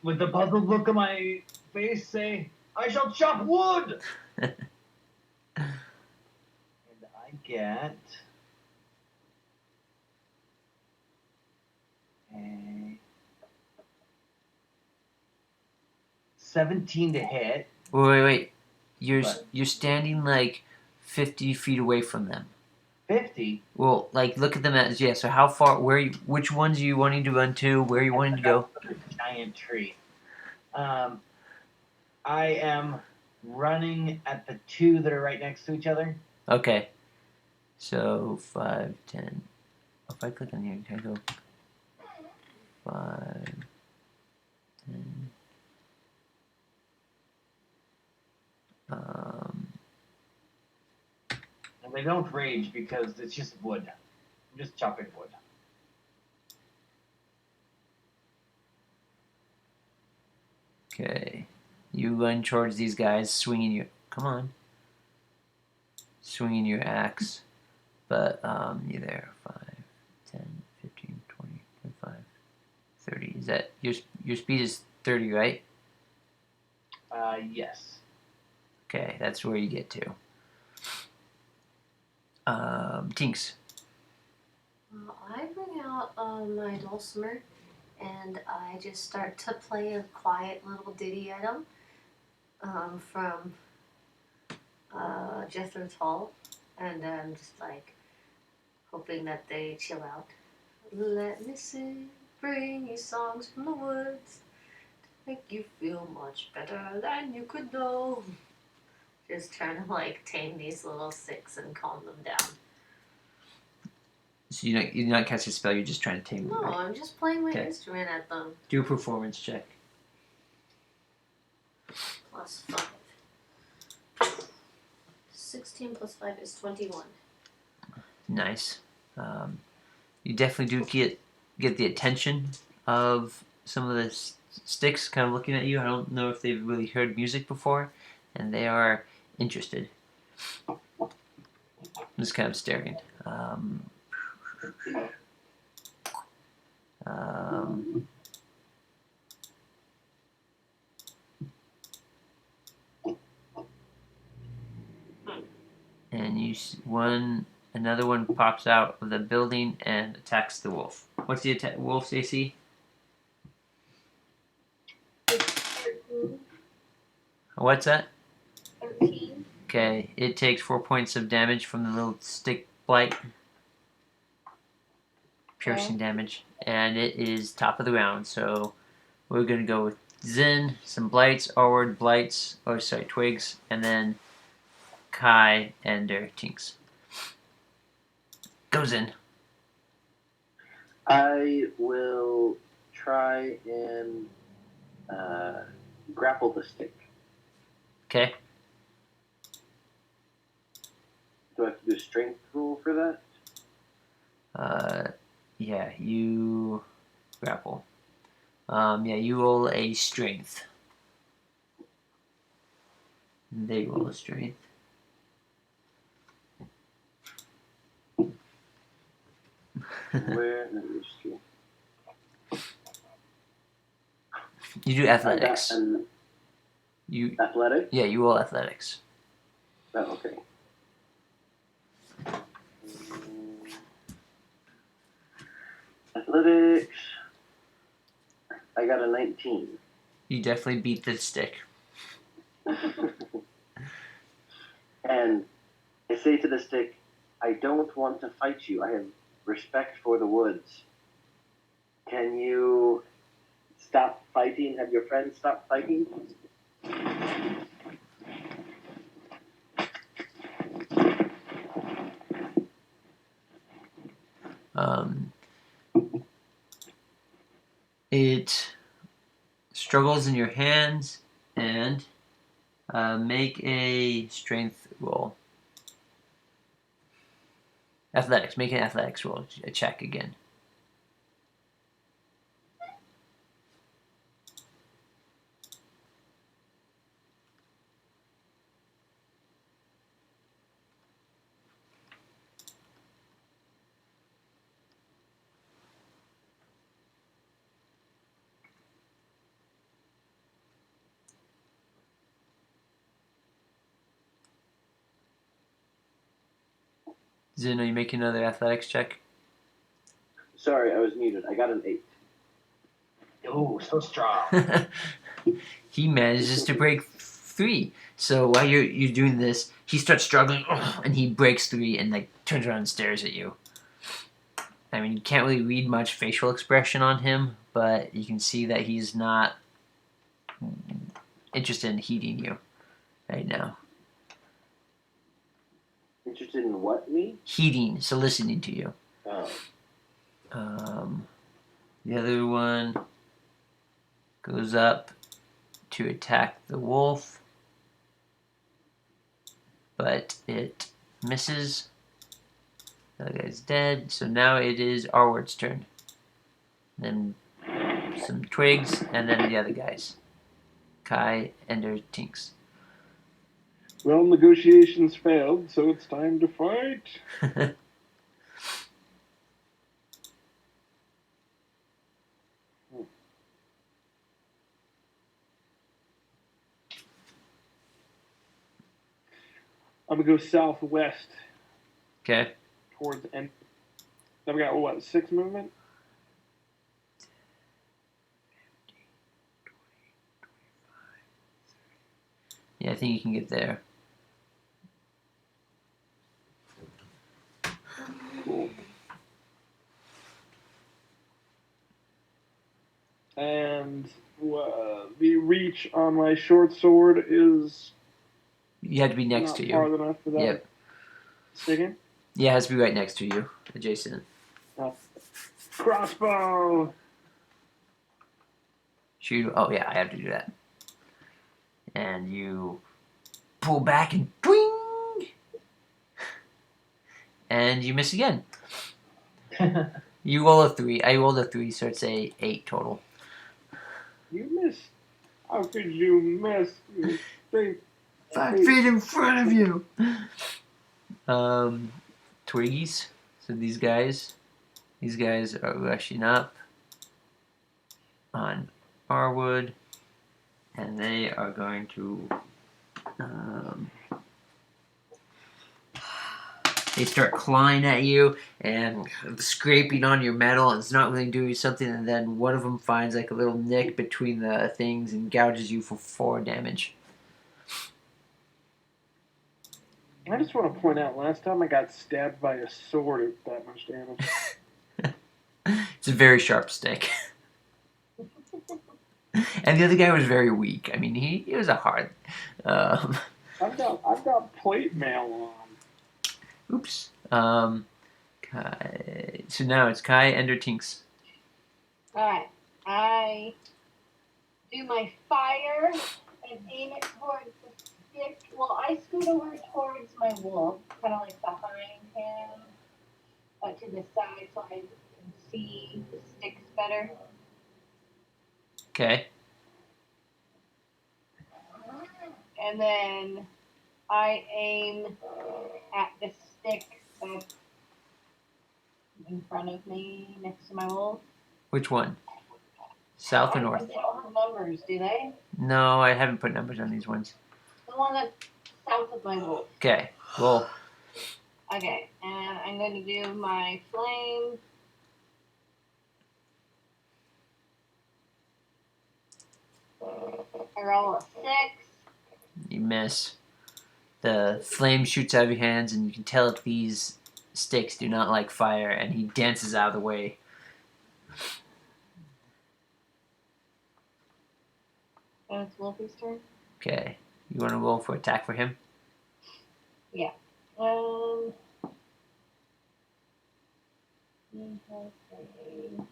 B: with the puzzled look on my face, say, I shall chop wood! And I get a 17 to hit.
A: Wait. You're
B: What?
A: you're standing like 50 feet away from them.
B: 50?
A: Well, like look at them as so how far? Which ones are you wanting to run to? Where are you wanting to go?
B: Giant tree. I am running at the 2 that are right next to each other.
A: Okay. So 5, 10. If I click on here, can I go 5, 10?
B: And they don't rage because it's just wood. I'm just chopping wood.
A: Okay. You run towards these guys, swinging your. Come on. Swinging your axe. But, you're there. 5, 10, 15, 20, 25, 30. Is that. Your speed is 30, right?
B: Yes.
A: Okay, that's where you get to. Tinks.
D: I bring out my dulcimer and I just start to play a quiet little ditty at them from Jethro Tull, and I'm just like hoping that they chill out. Let me sing, bring you songs from the woods to make you feel much better than you could know. Just trying to like tame these little sticks and calm them down.
A: So you're not casting a spell, you're just trying to tame them,
D: No,
A: right?
D: I'm just playing my
A: Okay.
D: instrument at them.
A: Do a performance check.
D: +5. 16 + 5 is 21.
A: Nice. You definitely do get the attention of some of the sticks kind of looking at you. I don't know if they've really heard music before, and they are interested. Just kind of staring. And another one pops out of the building and attacks the wolf. What's the wolf's AC?
C: 13.
A: What's that?
C: 13.
A: Okay, it takes 4 points of damage from the little stick blight. Piercing damage. And it is top of the round, so we're going to go with Zin, some blights, Arwood, blights, twigs, and then Kai and Tinks. Goes in.
E: I will try and grapple the stick.
A: Okay.
E: Do I have to do a strength roll for that?
A: Yeah, you grapple. Yeah, you roll a strength. They roll a strength.
E: Where? No, there's two.
A: You do athletics.
E: I got an
A: You
E: athletic?
A: Yeah, you roll athletics.
E: Oh, okay. Athletics. I got a 19.
A: You definitely beat the stick.
E: And I say to the stick, I don't want to fight you. I have respect for the woods. Can you stop fighting? Have your friends stop fighting?
A: It struggles in your hands and make a strength roll. Athletics. Make an athletics roll. A check again. Zin, are you making another athletics check?
E: Sorry, I was muted. I got an 8.
B: Oh, so strong.
A: He manages to break 3. So while you're doing this, he starts struggling, and he breaks 3 and like turns around and stares at you. I mean, you can't really read much facial expression on him, but you can see that he's not interested in heeding you right now.
E: Interested in what, me?
A: Heeding, so listening to you.
E: Oh.
A: The other one goes up to attack the wolf, but it misses. The other guy's dead, so now it is Arwood's turn. Then some twigs, and then the other guys. Kai and their Tinks.
F: Well, negotiations failed, so it's time to fight. I'm gonna go southwest
A: Okay.
F: towards the end. I've got what, 6 movement?
A: Yeah, I think you can get there.
F: Cool. And the reach on my short sword is
A: You have to be next
F: not
A: to you.
F: far enough for that.
A: Yep.
F: Sticking?
A: Yeah, it has to be right next to you, adjacent.
F: Crossbow!
A: Shoot. Oh, yeah, I have to do that. And you pull back and twing! And you miss again. You roll a 3. I rolled a 3, so it's a 8 total.
F: You missed. How could you miss? You think
A: 5 feet in front of you! Twiggies. So these guys are rushing up on Arwood, and they are going to they start clawing at you and scraping on your metal, and it's not really doing something, and then one of them finds like a little nick between the things and gouges you for 4 damage.
F: I just want to point out, last time I got stabbed by a sword, it did that much damage.
A: It's a very sharp stick. And the other guy was very weak. I mean, he was a hard.
F: I've got plate mail on.
A: Oops. Kai. So now it's Kai and her Tinks.
C: Alright. I do my fire and aim it towards the stick. Well, I scoot over towards my wolf, kind of like behind him, to the side so I can see the sticks better.
A: Okay.
C: And then I aim at the stick that's in front of me next to my wolf.
A: Which one? South or
C: They
A: north?
C: don't have numbers, do they?
A: No, I haven't put numbers on these ones.
C: The one that's south of my wolf.
A: Okay. Roll.
C: Okay, and I'm going to do my flame. I roll a 6.
A: You miss. The flame shoots out of your hands, and you can tell that these sticks do not like fire, and he dances out of the way.
C: And it's Wolfie's turn.
A: Okay. You want to roll for attack for him?
C: Yeah. He has a...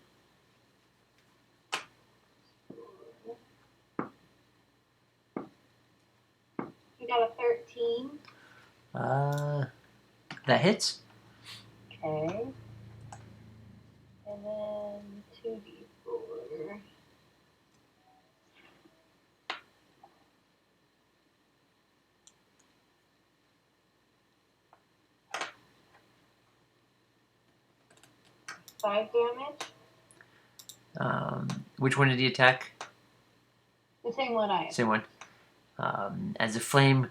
C: He got a 13.
A: That hits.
C: Okay. And then 2d4. Five damage.
A: Which one did he attack?
C: The same one I have.
A: Same one. As the flame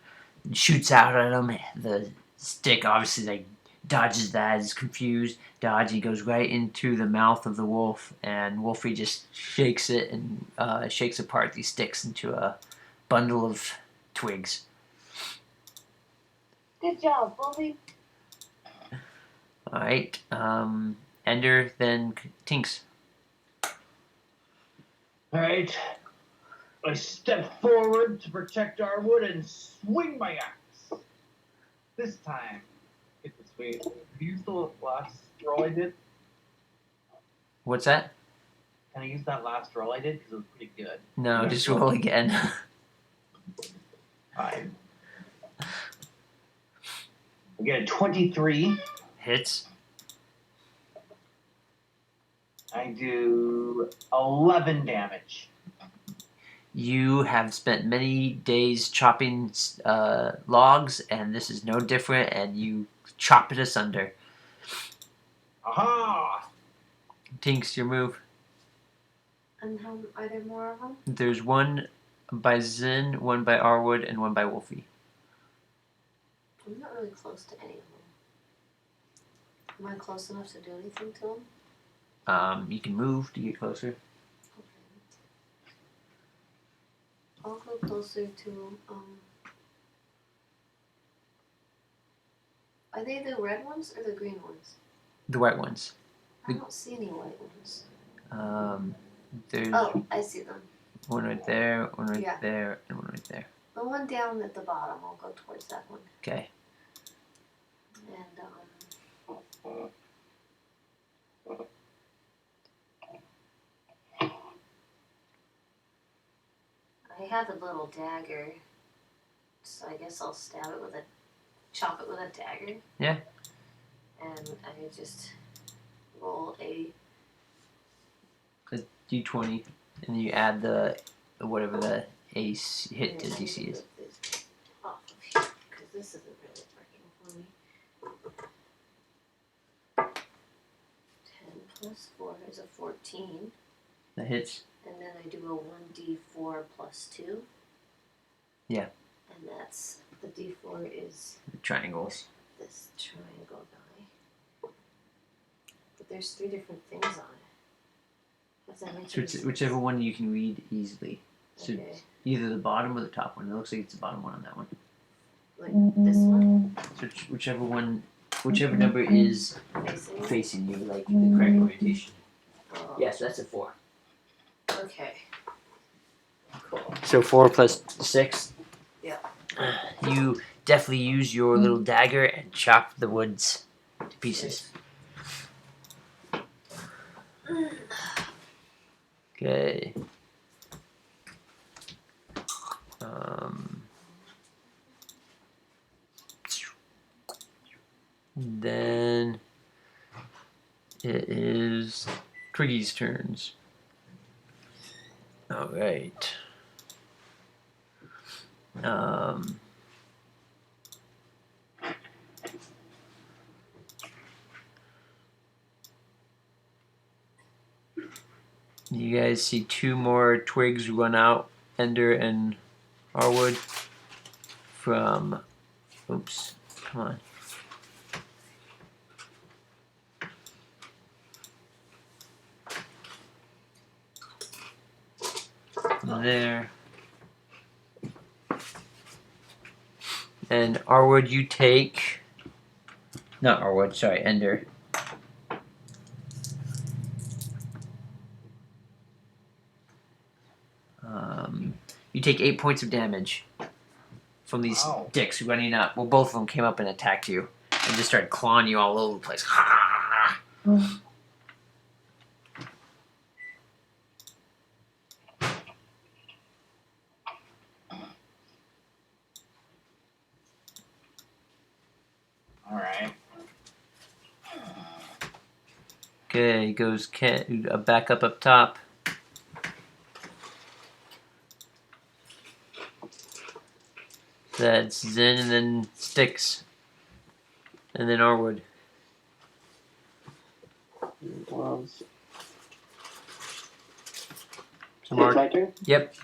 A: shoots out at him, the stick obviously like dodges that, is confused, dodge, he goes right into the mouth of the wolf, and Wolfie just shakes it and shakes apart these sticks into a bundle of twigs.
C: Good job, Wolfie.
A: Alright, Ender, then Tinks.
B: Alright. I step forward to protect Arwood and swing my axe. This time, get this way. Use the last roll I did.
A: What's that?
B: Can I use that last roll I did? Because it was pretty good.
A: No,
B: Yeah,
A: just
B: sure.
A: roll again.
B: Fine. I get a 23.
A: Hits.
B: I do 11 damage.
A: You have spent many days chopping logs, and this is no different, and you chop it asunder.
B: Aha!
A: Tinks, your move.
D: And how are there more of them?
A: There's one by Zin, one by Arwood, and one by Wolfie.
D: I'm not really close to any of them. Am I close enough to do anything to them?
A: You can move to get closer.
D: Okay. I'll go closer to, are they the red ones or the green ones?
A: The white ones.
D: I don't see any white ones.
A: There's
D: Oh, I see them.
A: one right there, one right
D: Yeah.
A: there, and one right there.
D: The one down at the bottom, I'll go towards that one.
A: Okay.
D: And, I have a little dagger, so I guess I'll chop it with a dagger.
A: Yeah.
D: And I just roll a
A: D20, and then you add the whatever the ace hit to DC is.
D: Off of here, because this isn't really working for me. 10 plus 4 is a 14.
A: That hits.
D: And then I do a 1d4 plus 2.
A: Yeah.
D: And that's, the d4 is
A: The triangles.
D: this triangle die. But there's 3 different things on it. Does that make
A: So
D: sense?
A: whichever one you can read easily. So
D: Okay.
A: either the bottom or the top one. It looks like it's the bottom one on that one.
D: Like this one?
A: So whichever number is
D: Facing?
A: facing you, like the correct orientation.
D: Oh,
A: Yes, that's a 4.
D: okay. Cool.
A: So 4 plus 6.
D: Yeah.
A: You definitely use your little dagger and chop the woods to pieces. Okay. Then it is Twiggy's turns. All right. You guys see two more twigs run out, Ender and Arwood, from. Oops, come on. There. And Arwood, you take. Not Arwood, sorry, Ender. You take 8 points of damage from these dicks running up. Well, both of them came up and attacked you and just started clawing you all over the place.
B: Alright.
A: Okay, goes back up top. That's Zen and then Sticks. And then Arwood.
F: Gloves.
A: So Mark.
E: My turn?
A: Yep.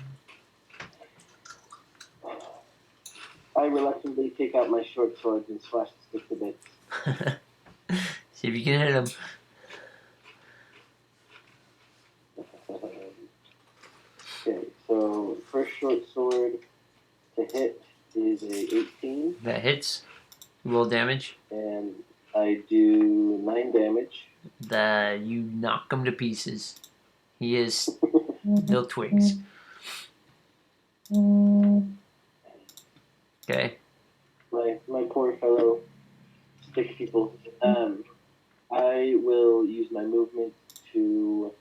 E: I reluctantly take out my short sword and slash the stick to bits.
A: See if you can hit him.
E: Okay, so first short sword to hit is a 18.
A: That hits. Roll damage.
E: And I do 9 damage.
A: You knock him to pieces. He is still twigs. Okay.
E: My poor fellow stick people. I will use my movement to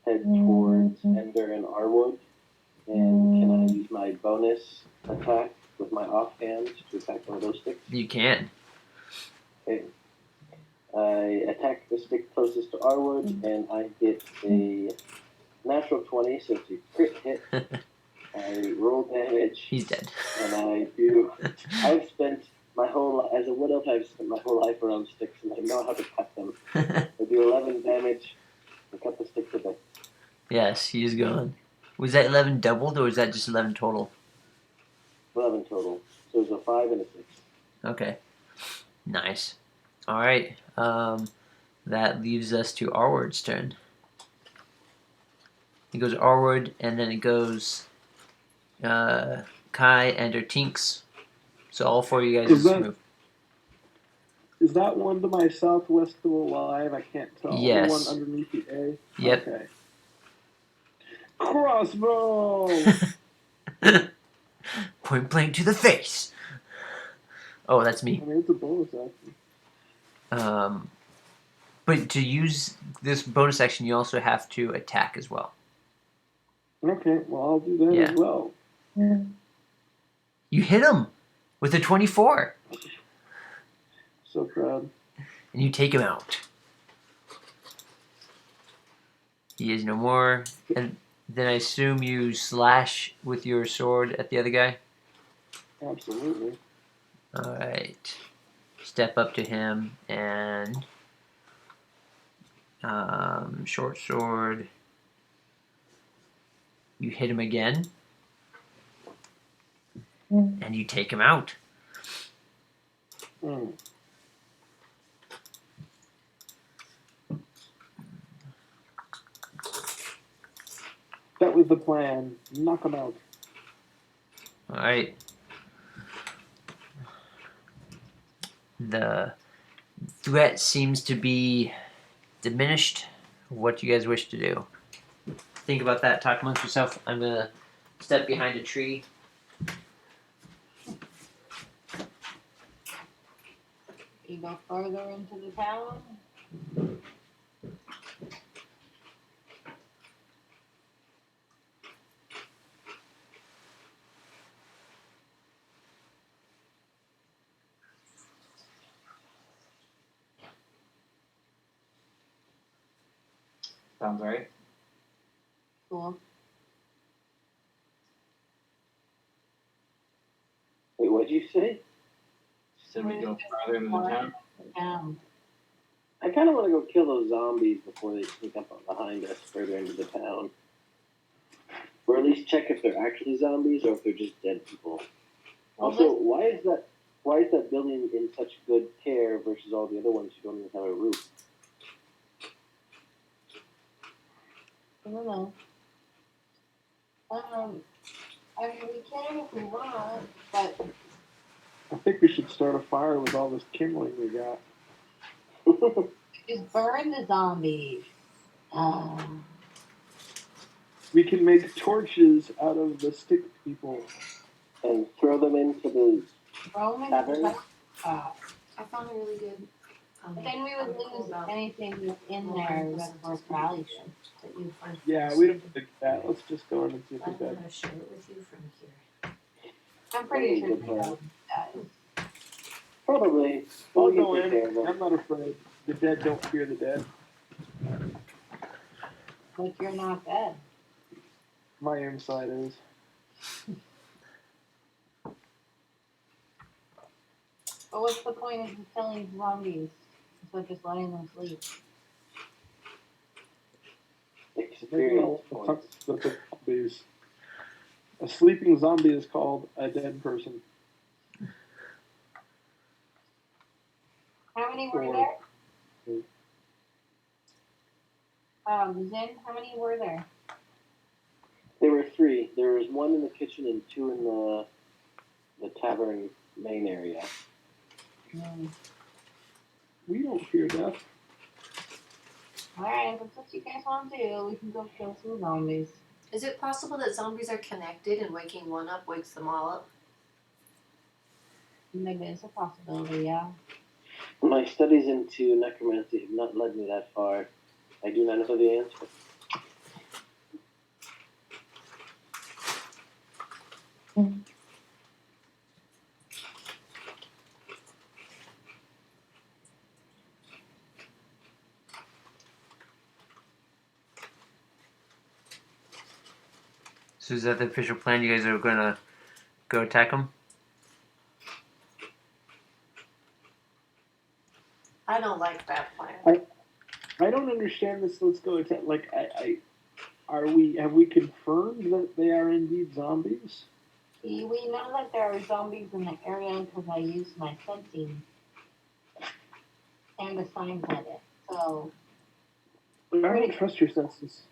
E: head towards Ender and Arwood. And can I use my bonus attack with my offhand to attack one of those sticks?
A: You can.
E: Okay. I attack the stick closest to Arwood, and I get a natural 20, so it's a crit hit. I roll damage.
A: He's dead.
E: And I've spent my whole, as a wood elf, I've spent my whole life around sticks, and I know how to cut them. I do 11 damage, and cut the stick to bits.
A: Yes, he's gone. Was that 11 doubled, or was that just 11 total?
E: 11 total. So it's a 5 and a 6.
A: Okay. Nice. Alright. That leaves us to Arwood's turn. It goes Arwood, and then it goes Kai and her Tinks. So all four of you guys move.
F: Is that one to my southwest still alive? I can't tell.
A: Yes.
F: The one underneath the A?
A: Yep.
F: Okay. Crossbow!
A: Point blank to the face. Oh, that's me.
F: I mean, it's a bonus action.
A: But to use this bonus action, you also have to attack as well.
F: Okay, well, I'll do that as well.
A: You hit him with a 24.
F: So proud.
A: And you take him out. He is no more. And then I assume you slash with your sword at the other guy?
F: Absolutely.
A: Alright. Step up to him and short sword. You hit him again. And you take him out.
F: That was the plan. Knock him out.
A: Alright. The threat seems to be diminished. What do you guys wish to do? Think about that. Talk amongst yourself. I'm going to step behind a tree.
C: You go further into the town?
B: Sounds right.
C: Cool.
E: Wait, what'd you say?
B: Should we go farther into the town?
E: I kind of want to go kill those zombies before they sneak up behind us further into the town. Or at least check if they're actually zombies or if they're just dead people. Also, why is that building in such good care versus all the other ones who don't even have a roof?
C: I don't know. I mean, we can if we want, but
F: I think we should start a fire with all this kindling we got.
C: just burn the zombies.
F: We can make torches out of the stick people.
E: And throw them into the
C: Roman
E: tavern?
D: I found a really good.
C: But then we would lose
D: about
C: anything in there that we're valuable.
D: that you first.
F: Yeah, we don't have to do that. Let's just go in and see if
D: I'm
F: we're dead.
D: gonna share it with you from here.
C: I'm pretty sure
E: Good
C: we
E: plan.
C: know that.
E: Probably.
F: I'll
E: We'll
F: go
E: get
F: in.
E: care of them.
F: I'm not afraid. The dead don't fear the dead.
C: But you're not dead.
F: My inside is.
C: But what's the point of just killing zombies instead of just letting them sleep?
F: Maybe I'll
E: Experience points.
F: talk to the zombies. A sleeping zombie is called a dead person.
C: How many were
F: Or-
C: there? Zin, how many were there?
E: There were 3. There was 1 in the kitchen and 2 in the tavern main area.
F: We don't fear death.
C: Alright, if that's what you guys want to do, we can go kill some zombies.
D: Is it possible that zombies are connected and waking one up wakes them all up?
C: Maybe it's a possibility, yeah.
E: My studies into necromancy have not led me that far. I do not know the answer.
A: So is that the official plan? You guys are gonna go attack them?
D: I don't like that plan.
F: I don't understand this. Let's go attack. Like, have we confirmed that they are indeed zombies?
C: See, we know that there are zombies in the area because I used my sensing and the signs at it. So,
F: I don't trust your senses.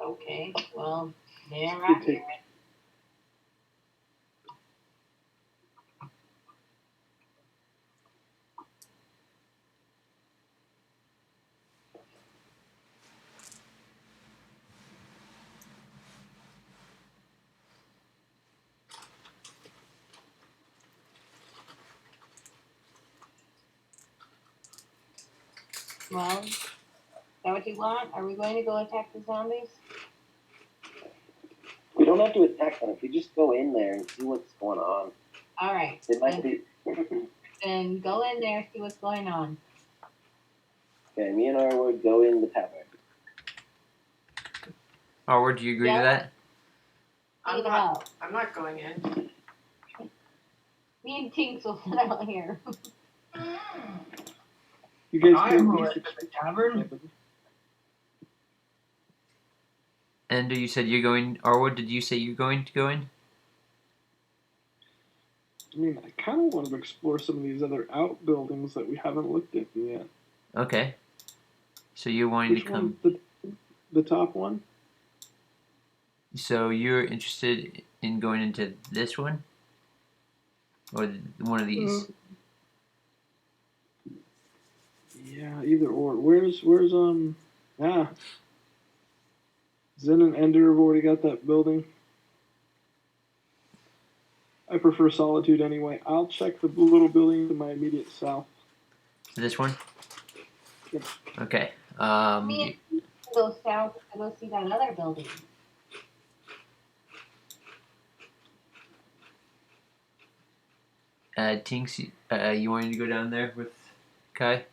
C: okay, well, they're
F: You
C: out
F: take-
C: here. Well, is that what you want? Are we going to go attack the zombies?
E: We don't have to attack them. If we just go in there and see what's going on,
C: Alright,
E: it might be.
C: then go in there, see what's going on.
E: Okay, me and Arwood go in the tavern.
A: Arwood, do you agree to that?
D: I'm
C: Leave it
D: not.
C: out.
D: I'm not going in.
C: Me and Tinks will sit out here.
F: You guys
B: I'm
F: can
B: going to the tavern.
A: And you said you're going. Arwood, did you say you're going to go in?
F: I mean, I kind of want to explore some of these other outbuildings that we haven't looked at yet.
A: Okay. So you're wanting
F: Which
A: to come.
F: one? The top one?
A: So you're interested in going into this one, or one of these?
F: Yeah, either or. Where's Zen and Ender have already got that building. I prefer Solitude anyway. I'll check the little building to my immediate south.
A: This one.
F: Yep.
A: Okay.
C: Me and Tinks will go south and go see that other building.
A: Tinks, you wanting to go down there with Kai?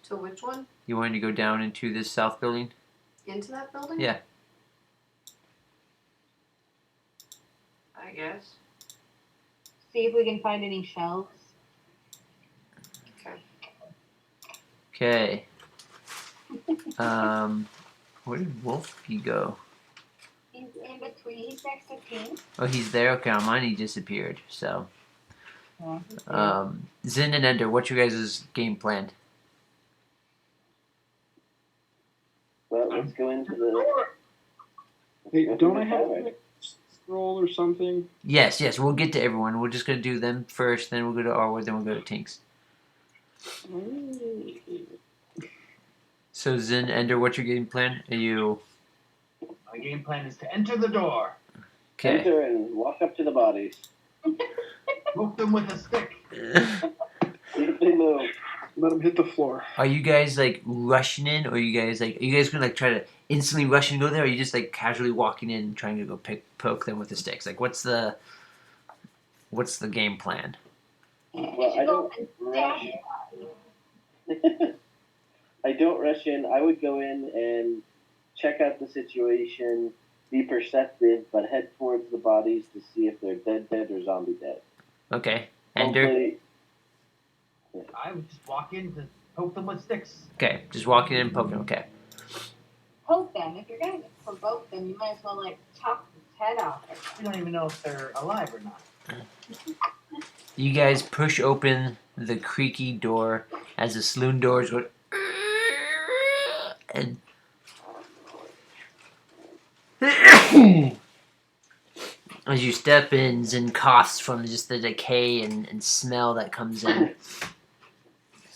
D: To which one?
A: You wanting to go down into this south building?
D: Into that building?
A: Yeah.
D: I guess.
C: See if we can find any shelves.
A: Okay. Where did Wolfie go?
C: He's in between. He's next to Tinks.
A: Oh, he's there. Okay, on mine he disappeared. So, Zin and Ender, what's your guys' game plan?
E: Well, let's go into the.
F: Hey, don't I have to scroll or something?
A: Yes, we'll get to everyone. We're just gonna do them first, then we'll go to Arwood, then we'll go to Tinks. So Zin, Ender, what's your game plan? Are you
B: My game plan is to enter the door,
A: okay?
E: Enter and walk up to the bodies.
B: poke them with a stick.
E: See if they move.
F: Let them hit the floor.
A: Are you guys like rushing in, or are you guys gonna like try to instantly rush and go there, or are you just like casually walking in and trying to go poke them with the sticks? Like what's the game plan?
E: Well, I don't rush. I don't rush in. I would go in and check out the situation, be perceptive, but head towards the bodies to see if they're dead or zombie dead.
A: Okay, Ender.
E: Hopefully,
B: I would just walk in to poke them with sticks.
A: Okay, just walking in and poking. Okay.
C: Poke them. If you're gonna provoke them, you might as well like chop his head off.
B: We don't even know if they're alive or not.
A: You guys push open the creaky door as the saloon doors go, and as you step in, Zin coughs from just the decay and smell that comes in.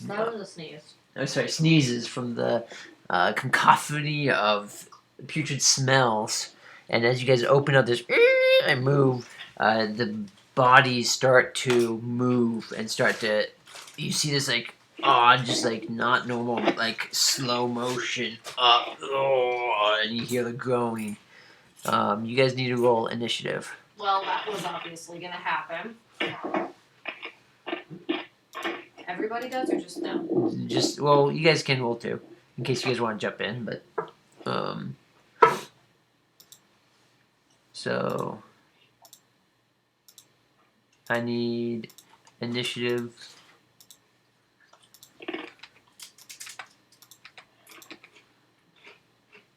D: That was a sneeze.
A: Oh, sorry, sneezes from the cacophony of putrid smells. And as you guys open up this and move, the bodies start to move and start to. You see this like odd, just like not normal, like slow motion up, and you hear the groaning. You guys need to roll initiative.
D: Well, that was obviously gonna happen. Everybody does, or just no?
A: Just well, you guys can roll too, in case you guys want to jump in. But so I need initiative.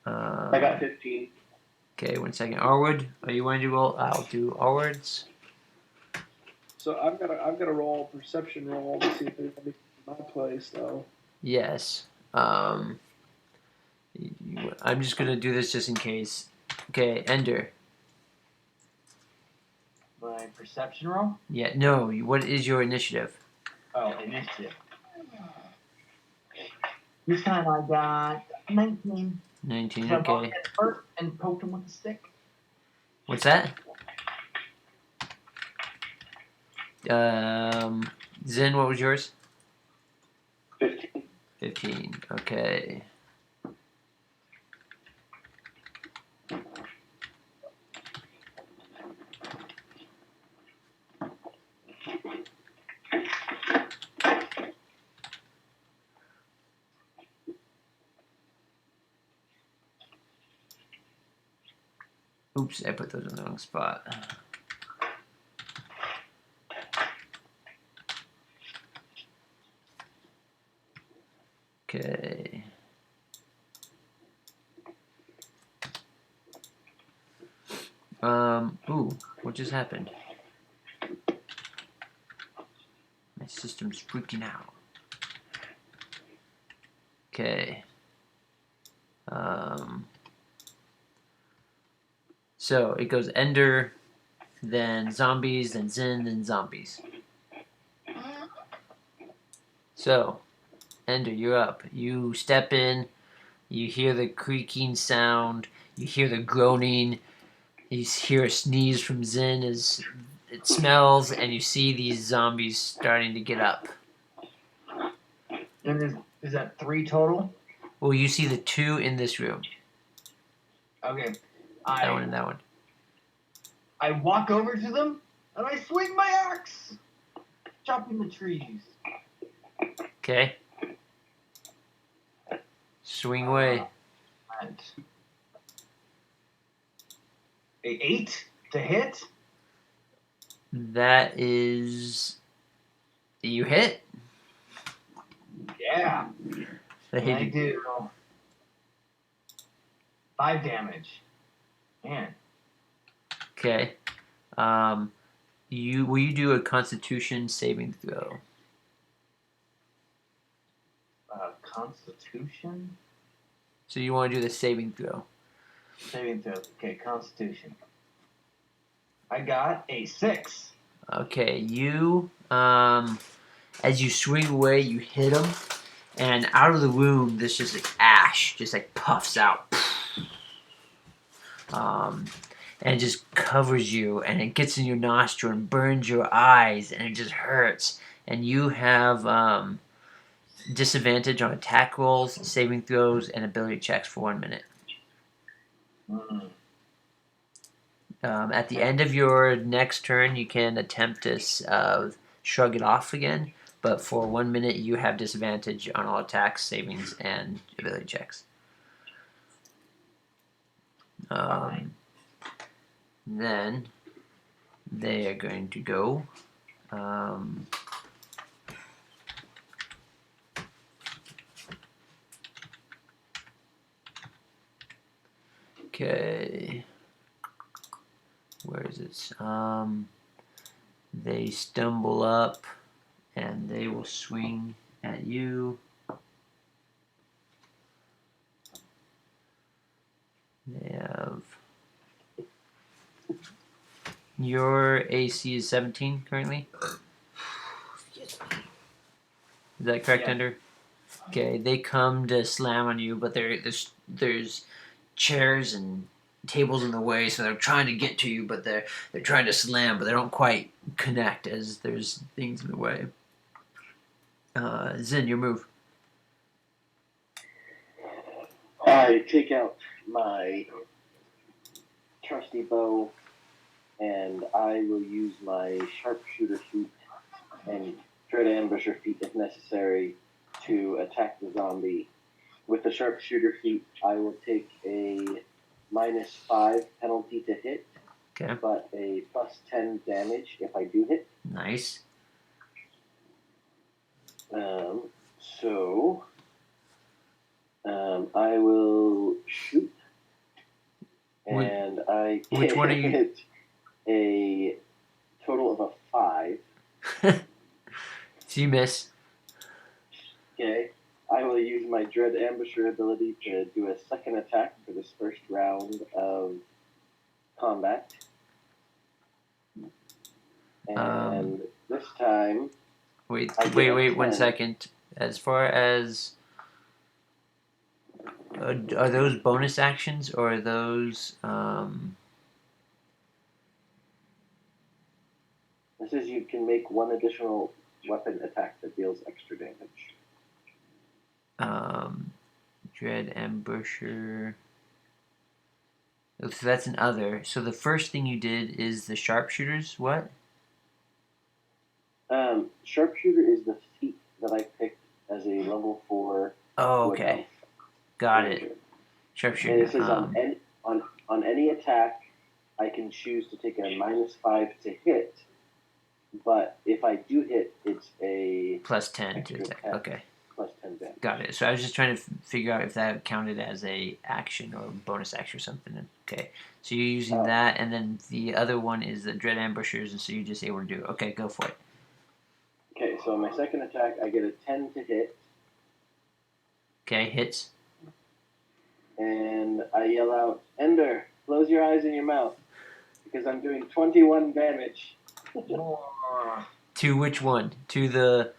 E: I got 15.
A: Okay, 1 second. Arwood, are you wanting to roll? I'll do Arwood's.
F: So I've got to roll a perception roll to see if there's anything in my place, though.
A: Yes. I'm just gonna do this just in case. Okay, Ender.
B: My perception roll?
A: Yeah. No. What is your initiative?
B: Oh, initiative. This time I got 19.
A: 19.
B: So I walked
A: Okay.
B: in first and poked him with a stick.
A: What's that? Zin, what was yours?
E: 15.
A: 15. Okay. Oops, I put those in the wrong spot. Okay. Ooh, what just happened? My system's freaking out. Okay. So it goes Ender, then zombies, then Zin, then zombies. So, Ender, you're up. You step in, you hear the creaking sound, you hear the groaning, you hear a sneeze from Zin as it smells, and you see these zombies starting to get up.
B: And is that 3 total?
A: Well, you see the 2 in this room.
B: Okay.
A: That one and that one.
B: I walk over to them and I swing my axe, chopping the trees.
A: Okay. Swing away.
B: I And a 8 to hit.
A: That is. You hit?
B: Yeah.
A: They
B: And I
A: hit you.
B: do 5 damage. Man.
A: Okay. Will you do a Constitution saving throw?
B: Constitution?
A: So you want to do the saving throw?
B: Saving throw. Okay, Constitution. I got a 6.
A: Okay, you as you swing away, you hit him, and out of the wound, this just like ash just like puffs out, and it just covers you, and it gets in your nostril and burns your eyes, and it just hurts. And you have disadvantage on attack rolls, saving throws, and ability checks for 1 minute.
B: Mm.
A: At the end of your next turn, you can attempt to shrug it off again, but for 1 minute, you have disadvantage on all attacks, savings, and ability checks. Then they are going to go. Okay. Where is it? They stumble up and they will swing at you. They have. Your AC is 17 currently? Is that correct,
B: Yeah.
A: Ender? Okay, they come to slam on you, but there's chairs and tables in the way, so they're trying to get to you, but they're trying to slam, but they don't quite connect as there's things in the way. Zin, your move.
E: I take out my trusty bow, and I will use my sharpshooter feat and dread ambusher feat if necessary to attack the zombie. With the sharpshooter feat, I will take a -5 penalty to hit,
A: Okay.
E: but a +10 damage if I do hit.
A: Nice.
E: I will shoot, and I
A: Which one are you?
E: get a total of a 5.
A: So you miss.
E: Okay. I will use my Dread Ambusher ability to do a second attack for this first round of combat. And this time...
A: Wait,
E: I get
A: wait,
E: a
A: wait, 1
E: 10.
A: second. As far as... are those bonus actions, or are those...
E: This is you can make one additional weapon attack that deals extra damage.
A: Dread Ambusher... So that's an other. So the first thing you did is the sharpshooters, what?
E: Sharpshooter is the feat that I picked as a level 4.
A: Oh, okay. Got it.
E: And
A: Sharpshooter.
E: it says on any attack, I can choose to take a -5 to hit, but if I do hit, it's a
A: plus 10 to
E: extra
A: attack.
E: 10,
A: Okay.
E: plus 10 damage.
A: Got it. So I was just trying to figure out if that counted as a action or bonus action or something. Okay. So you're using that, and then the other one is the Dread Ambushers, and so you're just able to do it. Okay, go for it.
E: Okay, so my second attack, I get a 10 to hit.
A: Okay, hits.
E: And I yell out, Ender, close your eyes and your mouth, because I'm doing 21 damage.
A: To which one? To the...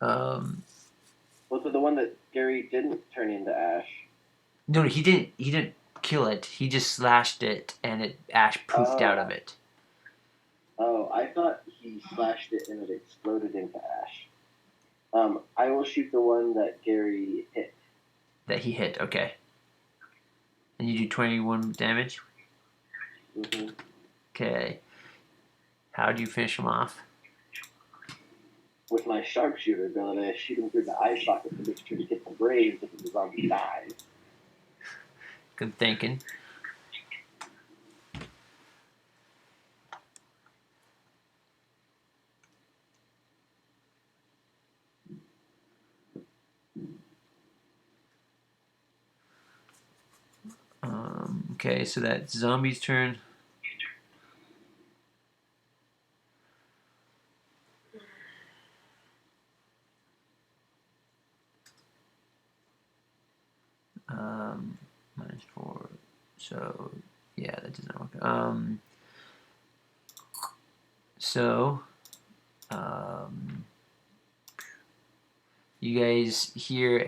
E: Well, to the one that Gary didn't turn into ash.
A: No, he didn't kill it. He just slashed it, and ash poofed out of it.
E: Oh, I thought he slashed it and it exploded into ash. I will shoot the one that Gary hit.
A: That he hit, okay. And you do 21 damage?
E: Mm-hmm.
A: Okay. How do you finish him off?
E: With my sharpshooter ability, I shoot him through the eye socket to make sure to get the brains if the zombie dies.
A: Good thinking. Okay, so that's zombie's turn. -4. So yeah, that doesn't work. You guys hear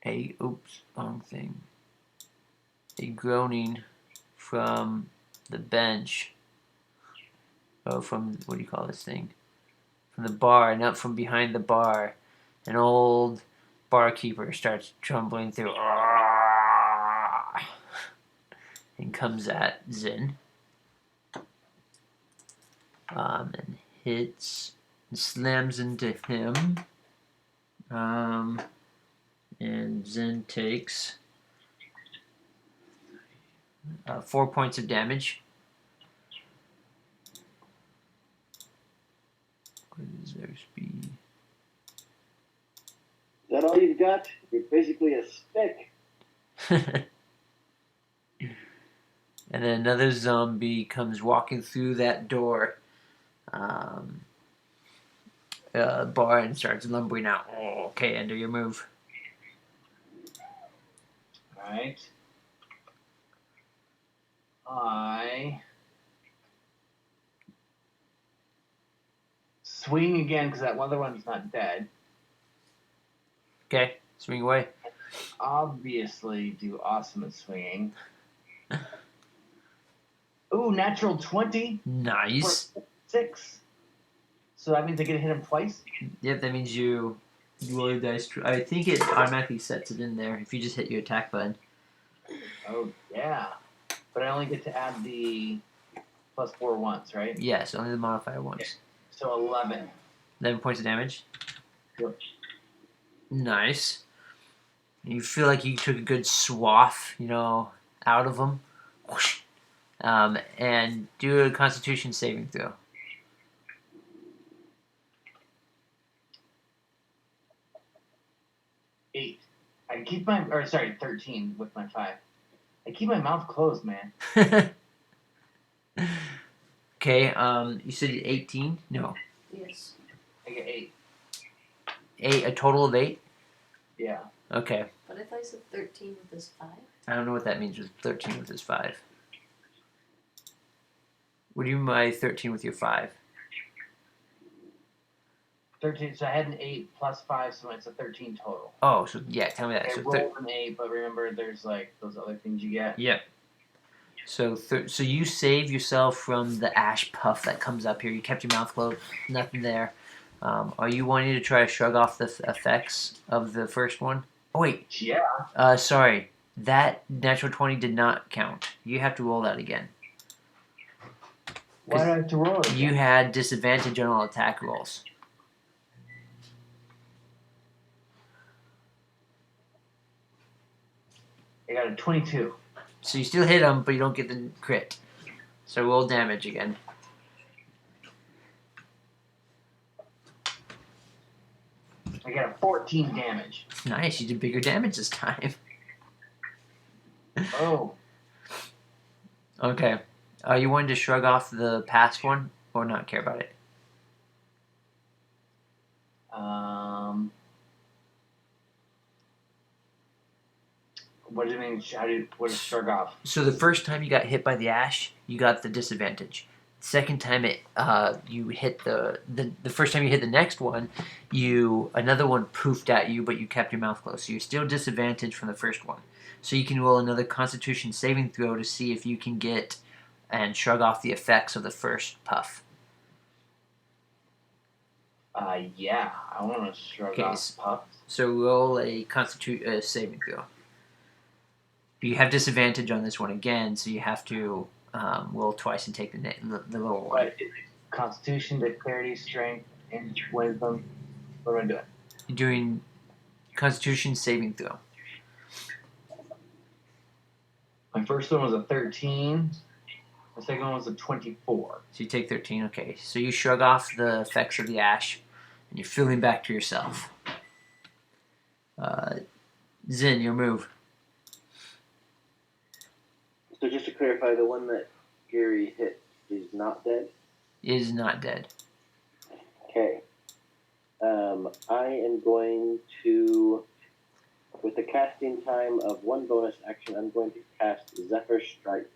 A: a oops, wrong thing. A groaning from the bench. Oh, from what do you call this thing? From the bar, not from behind the bar. An old barkeeper starts trembling through and comes at Zin. And hits and slams into him. And Zin takes 4 points of damage. What is their speed?
E: Is that all you've got? You're basically a stick.
A: And then another zombie comes walking through that door bar and starts lumbering out. Oh, okay, enter your move.
B: Alright. I swing again because that other one's not dead.
A: Okay, swing away.
B: Obviously, do awesome at swinging. Ooh, natural 20.
A: Nice.
B: 6. So that means I get to hit him twice?
A: Yep, that means you roll your dice. I think it automatically sets it in there if you just hit your attack button.
B: Oh, yeah. But I only get to add the +4 once, right?
A: Yes, only the modifier once.
B: So 11.
A: 11 points of damage.
B: Yep.
A: Nice. You feel like you took a good swath, out of them. Whoosh. And do a Constitution saving throw.
B: 8. I keep my, 13 with my 5. I keep my mouth closed, man.
A: Okay, you said 18? No.
D: Yes.
B: I get 8.
A: 8, a total of 8?
B: Yeah.
A: Okay.
D: But if I said 13 with this 5?
A: I don't know what that means with 13 with his 5. What do you mean by 13 with your 5?
B: 13, so I had an 8 plus 5, so it's a 13 total.
A: Oh, so yeah, tell me that.
B: I
A: So
B: rolled an 8, but remember there's like those other things you get.
A: Yep. So so you save yourself from the ash puff that comes up here. You kept your mouth closed, nothing there. Are you wanting to try to shrug off the effects of the first one? Oh wait,
B: Yeah.
A: sorry. That natural 20 did not count. You have to roll that again.
B: Why do I have to roll it again?
A: You had disadvantage on all attack rolls.
B: I got a 22.
A: So you still hit him, but you don't get the crit. So roll damage again.
B: I got a 14 damage.
A: Nice, you did bigger damage this time.
B: Oh.
A: Okay. You wanted to shrug off the past one or not care about it?
B: What do you mean? What is shrug off?
A: So the first time you got hit by the ash, you got the disadvantage. Second time you hit the first time you hit the next one, another one poofed at you, but you kept your mouth closed. So you're still disadvantaged from the first one. So you can roll another Constitution saving throw to see if you can get and shrug off the effects of the first puff.
B: Yeah, I want to shrug off puffs.
A: So roll a Constitution saving throw. You have disadvantage on this one again, so you have to roll twice and take the lower one.
B: What? Constitution, dexterity, strength, and wisdom. What am I doing?
A: You're doing Constitution saving throw.
B: My first one was a 13. The second one was a 24.
A: So you take 13. Okay. So you shrug off the effects of the ash, and you're feeling back to yourself. Zin, your move.
E: So just to clarify, the one that Gary hit is not dead?
A: Is not dead.
E: Okay. I am going to, with the casting time of 1 bonus action, I'm going to cast Zephyr Strike.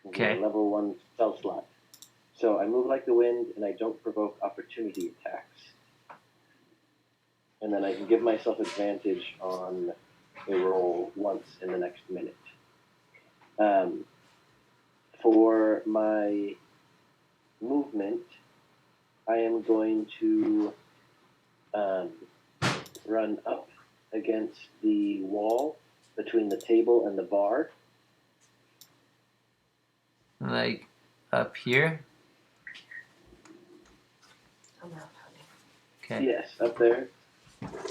A: Okay.
E: Level 1 spell slot. So I move like the wind, and I don't provoke opportunity attacks. And then I can give myself advantage on a roll once in the next minute. For my movement, I am going to run up against the wall between the table and the bar.
A: Like up here.
D: I'm out, honey.
A: Okay.
E: Yes, up there.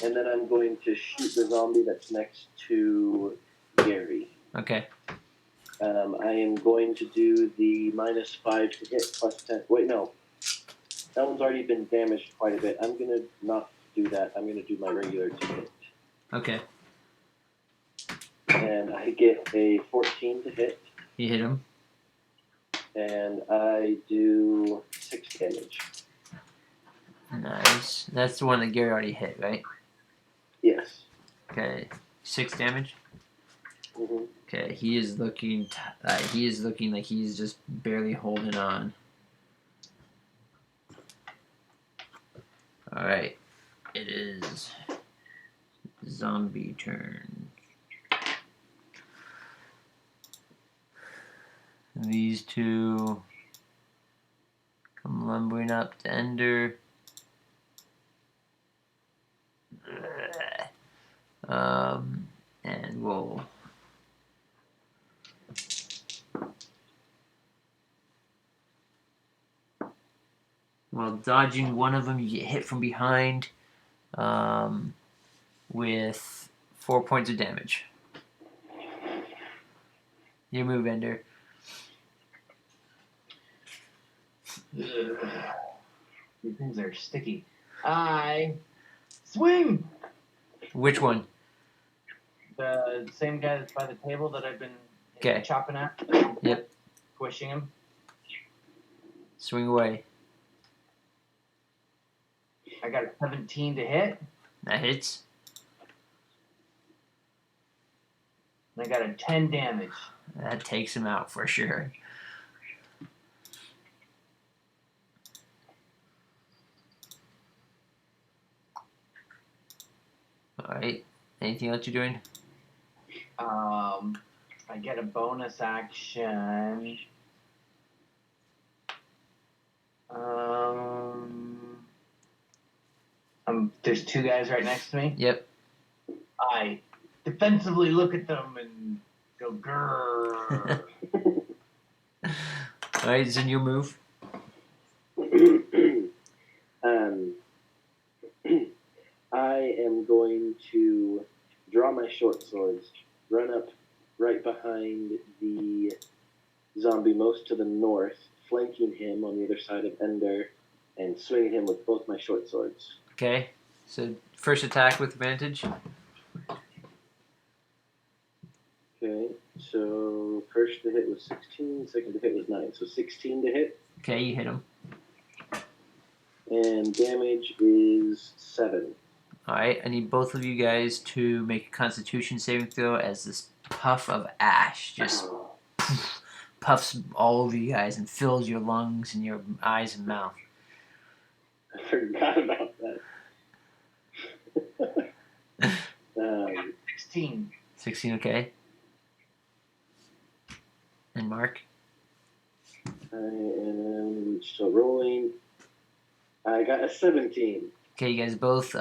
E: And then I'm going to shoot the zombie that's next to Gary.
A: Okay.
E: I am going to do the -5 to hit plus 10. Wait, no. That one's already been damaged quite a bit. I'm going to not do that. I'm going to do my regular to hit.
A: Okay.
E: And I get a 14 to hit.
A: You hit him.
E: And I do 6 damage.
A: Nice. That's the one that Gary already hit, right?
E: Yes.
A: Okay. 6 damage.
E: Mm-hmm.
A: Okay. He is looking. He is looking like he's just barely holding on. All right. It is zombie turn. These two come lumbering up to Ender. And roll. While dodging one of them, you get hit from behind with 4 points of damage. Your move, Ender.
B: These things are sticky. I swing!
A: Which one?
B: The same guy that's by the table that I've been
A: Okay.
B: chopping at.
A: Yep.
B: Squishing him.
A: Swing away.
B: I got a 17 to hit.
A: That hits.
B: And I got a 10 damage.
A: That takes him out for sure. Alright. Anything else you're doing?
B: I get a bonus action. There's 2 guys right next to me.
A: Yep.
B: I defensively look at them and go grrr.
A: Alright, is in your move.
E: I am going to draw my short swords, run up right behind the zombie most to the north, flanking him on the other side of Ender, and swinging him with both my short swords.
A: Okay. So first attack with advantage.
E: Okay, so first to hit was 16, second to hit was 9, so 16 to hit,
A: Okay, you hit him.
E: and damage is 7.
A: Alright, I need both of you guys to make a constitution saving throw as this puff of ash just puffs all over you guys and fills your lungs and your eyes and mouth.
E: I forgot about that.
B: 16.
A: 16, okay. And Mark?
E: I am still rolling. I got a 17.
A: Okay, you guys both,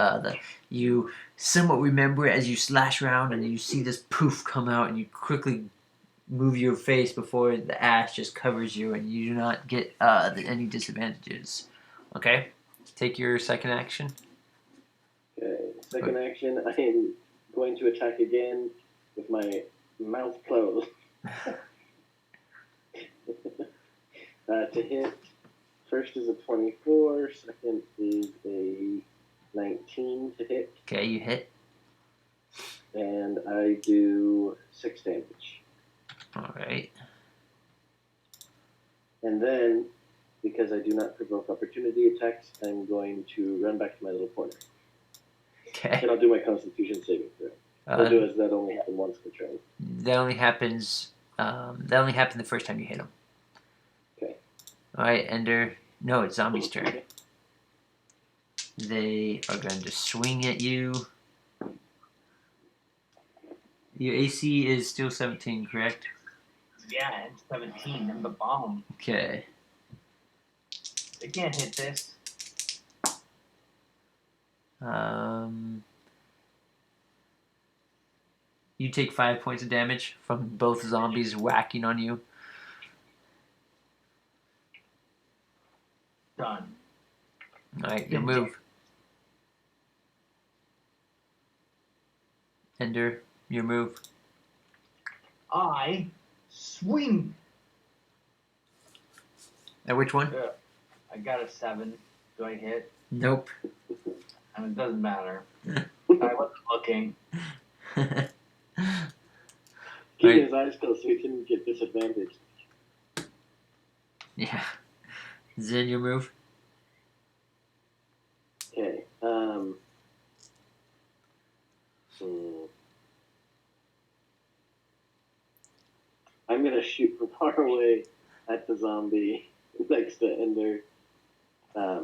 A: you somewhat remember as you slash around and you see this poof come out and you quickly move your face before the ash just covers you and you do not get any disadvantages. Okay? Take your second action.
E: Okay, second action, I am going to attack again with my mouth closed. To hit, first is a 24, second is a 19 to hit,
A: Okay, you hit.
E: and I do 6 damage.
A: Alright.
E: And then, because I do not provoke opportunity attacks, I'm going to run back to my little corner.
A: Okay.
E: And I'll do my Constitution saving throw. I'll do as that only happened once per turn.
A: That only happens. That only happened the first time you hit him.
E: Okay.
A: All right, Ender. No, it's Zombie's turn. They are going to swing at you. Your AC is still 17, correct?
B: Yeah, it's 17. I'm the bomb.
A: Okay.
B: They can't hit this.
A: You take 5 points of damage from both zombies whacking on you.
B: Done.
A: Alright, your move. Ender, your move.
B: I swing.
A: At which one?
B: I got a 7. Do I hit?
A: Nope.
B: And it doesn't matter. I wasn't looking.
E: Keeping his eyes closed so he didn't get disadvantaged.
A: Yeah. Zin, your move.
E: Okay. I'm gonna shoot from far away at the zombie next to Ender. I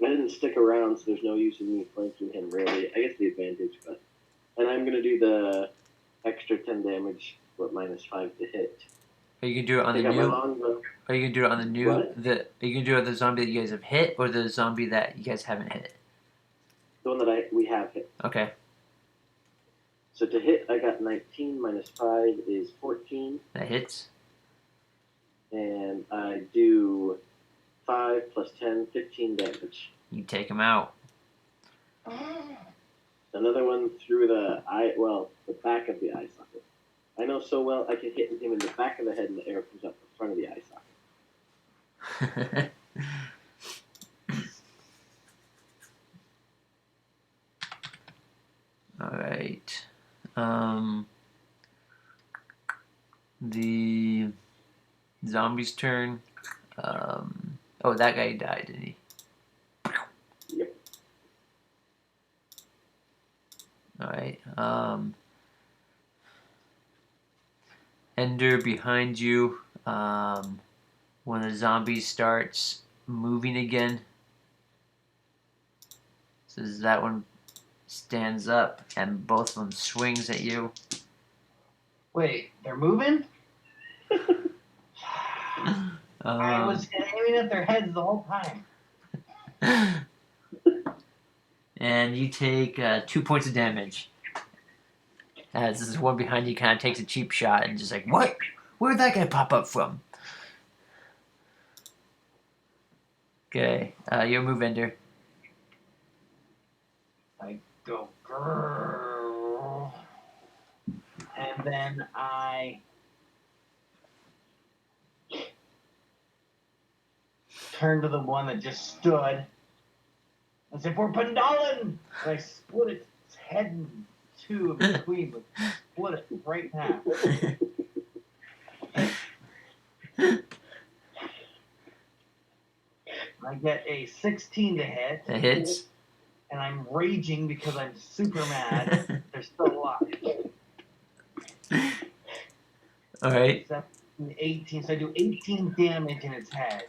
E: didn't stick around, so there's no use in me flanking him, really. I guess the advantage, but... And I'm going to do the extra 10 damage, but -5 to hit.
A: Are you going to do it on the new... Are you going to do it on the new...
E: What?
A: Are you going to do it on the zombie that you guys have hit, or the zombie that you guys haven't hit?
E: The one that we have hit.
A: Okay.
E: So to hit, I got 19 -5 is 14.
A: That hits.
E: And I do 5 plus 10, 15 damage.
A: You take him out.
E: Another one through the eye, well, the back of the eye socket. I know so well I can hit him in the back of the head and the arrow comes up the front of the eye socket.
A: Alright. The zombie's turn. Oh, that guy died, didn't he?
E: Yep.
A: Alright. Ender behind you. When the zombie starts moving again. So that one stands up and both of them swings at you.
B: Wait, they're moving? I was aiming at their heads the whole time.
A: And you take 2 points of damage. As this one behind you kind of takes a cheap shot and just like, what? Where'd that guy pop up from? Okay, your move, Ender.
B: I go, grrr. And then I turn to the one that just stood and say, "For Pandalin!" And I split its head in two in between, but split it right in half. I get a 16 to hit.
A: That hits.
B: And I'm raging because I'm super mad. They're still alive.
A: Alright.
B: 18, so I do 18 damage in its head.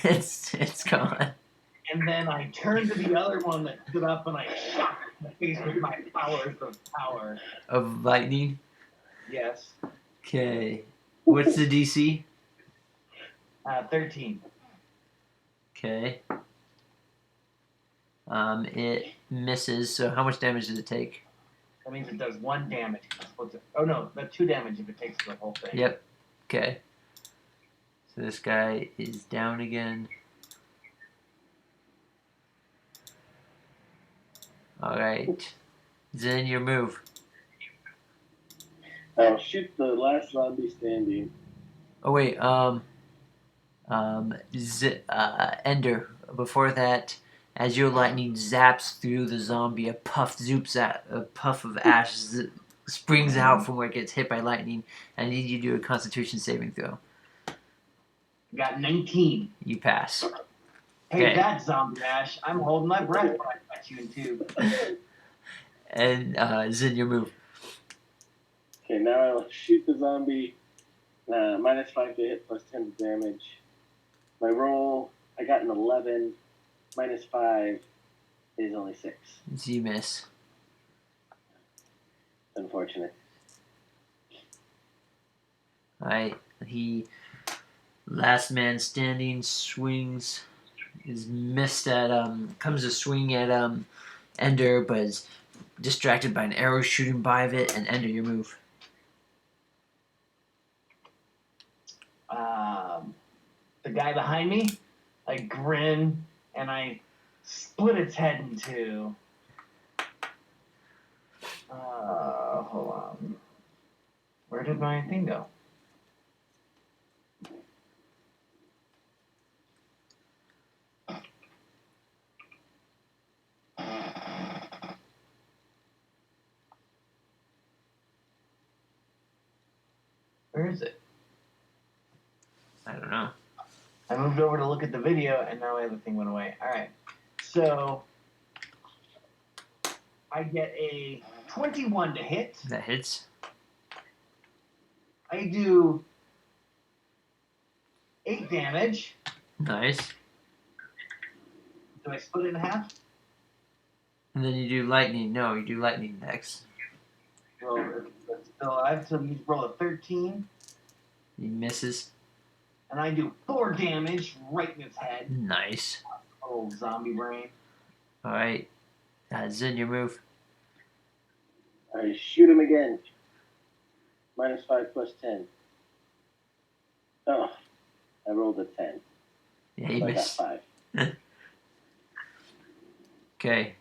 A: It's gone.
B: And then I turn to the other one that stood up and I shot it in the face with my powers of power.
A: Of lightning?
B: Yes.
A: Okay. What's the DC?
B: 13.
A: Okay. It misses, so how much damage does it take?
B: That means it does 1 damage. Oh no, that's 2 damage if it takes the whole thing.
A: Yep. Okay. So this guy is down again. Alright. Zen, your move.
E: I'll shoot the last zombie standing.
A: Oh wait, Ender. Before that, as your lightning zaps through the zombie, a puff of ash springs out from where it gets hit by lightning. I need you to do a Constitution saving throw.
B: Got 19.
A: You pass.
B: Hey,
A: Okay.
B: that zombie ash. I'm holding my breath when I cut you in two.
A: And Zin, your move.
E: Okay, now I'll shoot the zombie. -5 to hit, +10 to damage. My roll, I got an 11. -5 is only 6.
A: So you miss.
E: Unfortunate.
A: Alright, he, last man standing, swings, is missed at, comes to swing at, Ender, but is distracted by an arrow shooting by it, and Ender, your move.
B: The guy behind me, I grin and I split its head in two. Hold on. Where did my thing go? Where is it?
A: I don't know.
B: I moved over to look at the video, and now the thing went away. All right. So I get a 21 to hit.
A: That hits.
B: I do 8 damage.
A: Nice.
B: Do I split it in half?
A: And then you do lightning. No, you do lightning next.
B: Well, it's still alive, so you roll a 13.
A: He misses.
B: And I do 4 damage right in its head.
A: Nice.
B: Oh, zombie brain.
A: Alright. Zin, your move.
E: I shoot him again. -5 +10. Oh, I rolled a 10.
A: Yeah, he
E: So I got
A: missed.
E: 5.
A: Okay.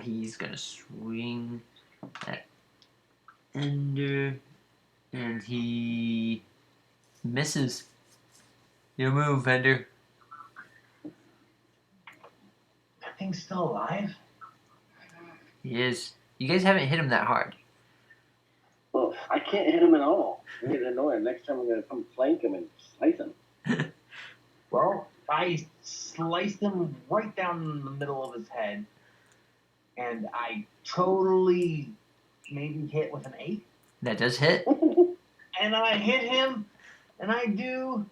A: He's gonna swing at Ender. And he misses. Your move, Ender.
B: That thing's still alive?
A: He is. You guys haven't hit him that hard.
E: Well, I can't hit him at all. I'm getting annoyed. Next time I'm going to come flank him and slice him.
B: Well, I sliced him right down the middle of his head. And I totally maybe hit with an 8.
A: That does hit.
B: And I hit him, and I do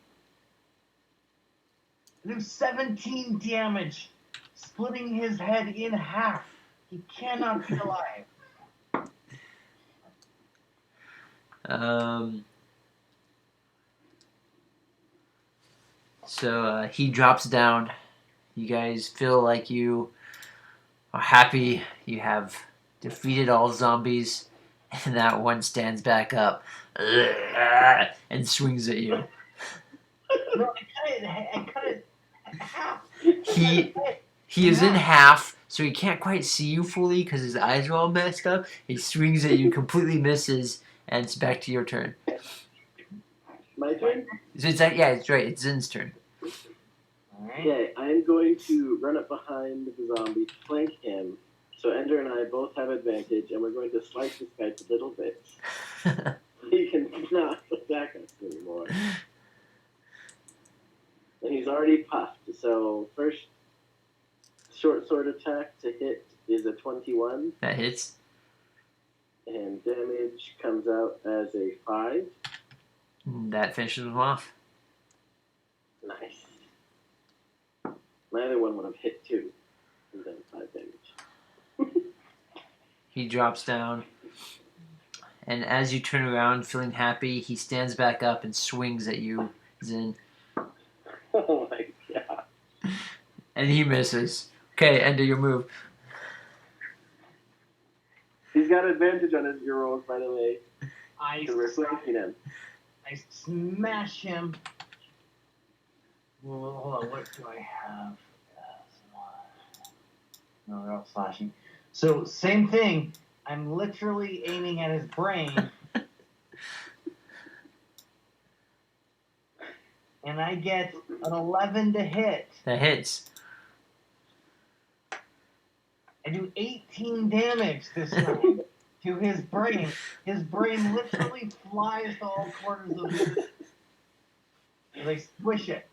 B: 17 damage, splitting his head in half. He cannot be alive.
A: So he drops down. You guys feel like you are happy. You have defeated all zombies. And that one stands back up and swings at you.
B: No, I cut it in half.
A: He is in half, so he can't quite see you fully because his eyes are all messed up. He swings at you, completely misses, and it's back to your turn.
E: My turn?
A: So it's it's right. It's Zin's turn.
E: Okay, I'm going to run up behind the zombie, flank him, so Ender and I both have advantage, and we're going to slice this guy to little bits. He can not attack us anymore. And he's already puffed, so first short sword attack to hit is a 21.
A: That hits.
E: And damage comes out as a 5.
A: That finishes him off.
E: Nice. My other one would have hit 2, and then 5 damage.
A: He drops down. And as you turn around, feeling happy, he stands back up and swings at you, Zin.
E: Oh my god.
A: And he misses. Okay, Ender, your move.
E: He's got advantage on his gear rolls, by the way.
B: I
E: Because we're flanking him.
B: I smash him. Well, hold on, what do I have? No, they're all flashing. So, same thing. I'm literally aiming at his brain, and I get an 11 to hit.
A: That hits.
B: I do 18 damage this time to his brain. His brain literally flies to all corners of the room. They squish it.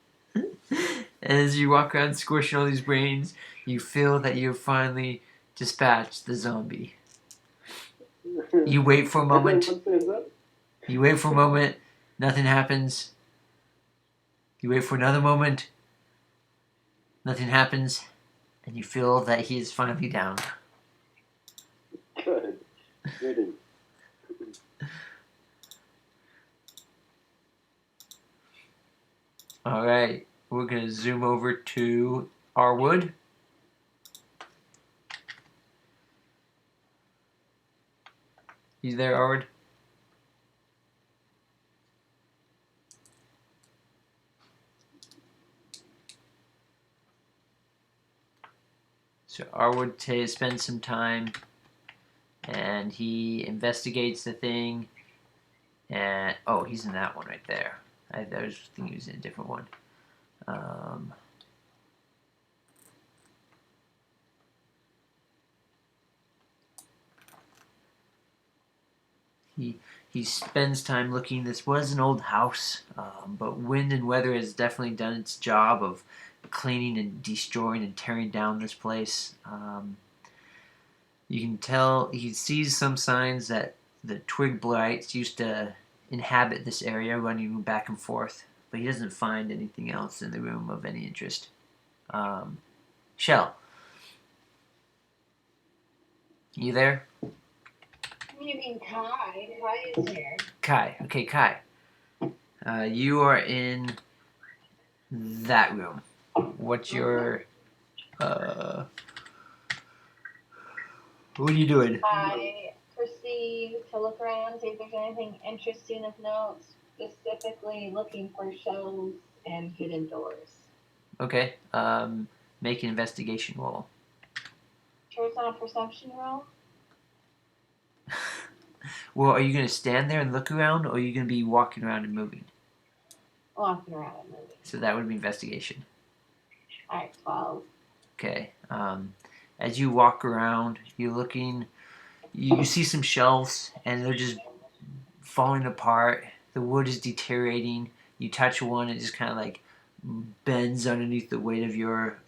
A: As you walk around squishing all these brains, you feel that you've finally dispatched the zombie. You wait for a moment. You wait for a moment. Nothing happens. You wait for another moment. Nothing happens. And you feel that he is finally down.
E: Good. Good.
A: Alright, we're going to zoom over to Arwood. You there, Arwood? So Arwood spends some time and he investigates the thing. And oh, he's in that one right there. I was thinking he was in a different one. He spends time looking. This was an old house, but wind and weather has definitely done its job of cleaning and destroying and tearing down this place. You can tell he sees some signs that the twig blights used to inhabit this area, running back and forth, but he doesn't find anything else in the room of any interest. Shell, you there?
C: You mean Kai? Kai is here.
A: Kai. Okay, Kai. You are in that room. What's your... what are you doing?
C: I proceed to look around, see if there's anything interesting of note, specifically looking for shelves and hidden doors.
A: Okay. Make an investigation roll.
C: Sure it's not a perception roll?
A: Well, are you going to stand there and look around, or are you going to be walking around and moving?
C: Walking around and moving.
A: So that would be investigation.
C: Alright, 12.
A: Okay. As you walk around, you're looking, you see some shelves, and they're just falling apart. The wood is deteriorating. You touch one, it just kind of like bends underneath the weight of your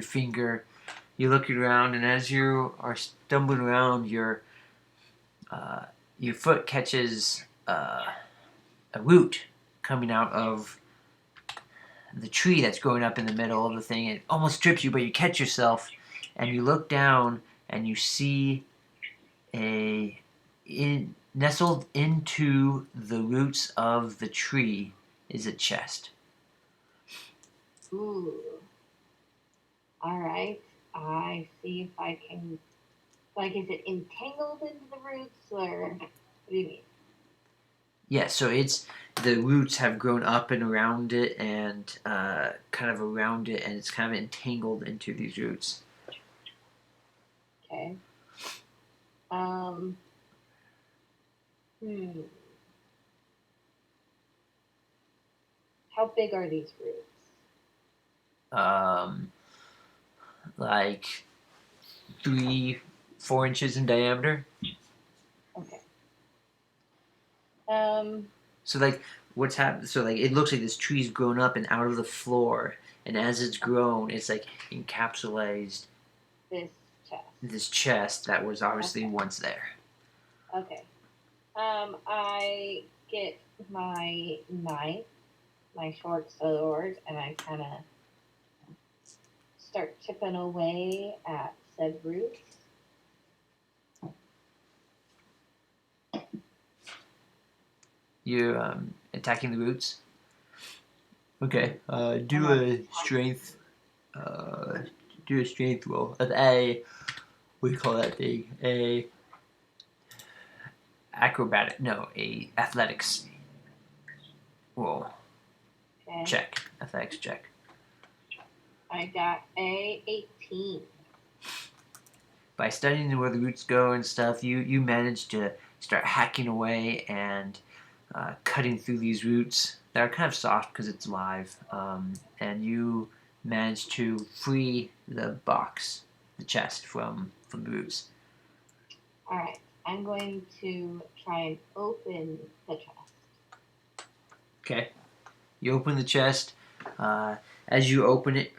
A: finger. You're looking around, and as you are stumbling around, your foot catches a root coming out of the tree that's growing up in the middle of the thing. It almost trips you, but you catch yourself, and you look down, and you see nestled into the roots of the tree is a chest.
C: Ooh. Alright. I see if I can... Like, is it entangled into the roots, or... What do you mean?
A: Yeah, so the roots have grown up and around it, and kind of around it, and it's kind of entangled into these roots.
C: Okay. How big are these roots?
A: Like 3-4 inches in diameter.
C: Okay.
A: So like what's happened? So like it looks like this tree's grown up and out of the floor, and as it's grown, it's like encapsulated
C: This chest.
A: this chest that was obviously once there.
C: Okay. I get my knife, my short sword, and I kind of start chipping away at said roots.
A: You're attacking the roots. Okay. Do a strength. Do a strength roll. What do you call that thing? A athletics roll.
C: Okay.
A: Check. Athletics check.
C: I got a 18.
A: By studying where the roots go and stuff, you manage to start hacking away and cutting through these roots that are kind of soft because it's live, and you manage to free the box, the chest from the roots.
C: All right. I'm going to try and open the chest.
A: Okay. You open the chest. As you open it,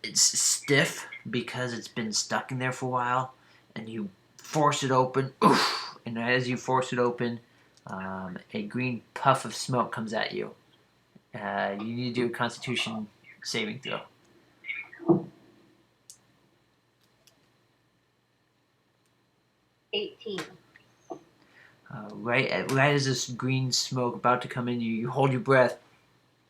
A: it's stiff because it's been stuck in there for a while, and you force it open. Oof! And as you force it open, a green puff of smoke comes at you. You need to do a Constitution saving throw. Right as this green smoke about to come in you hold your breath,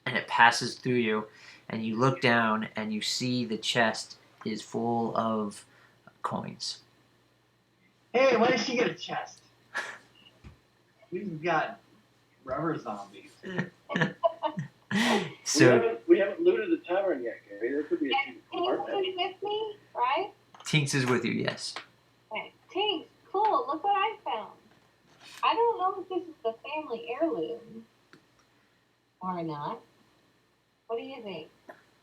A: and it passes through you, and you look down and you see the chest is full of coins.
B: Hey, why did she get a chest? We've got rubber zombies.
A: So
E: we haven't looted the tavern yet, Gary. There could be a
C: And Tinks is with me, right?
A: Tinks is with you, yes.
C: Okay. Tinks, cool. Look what I found. I don't know if this is the family heirloom or not. What do you think?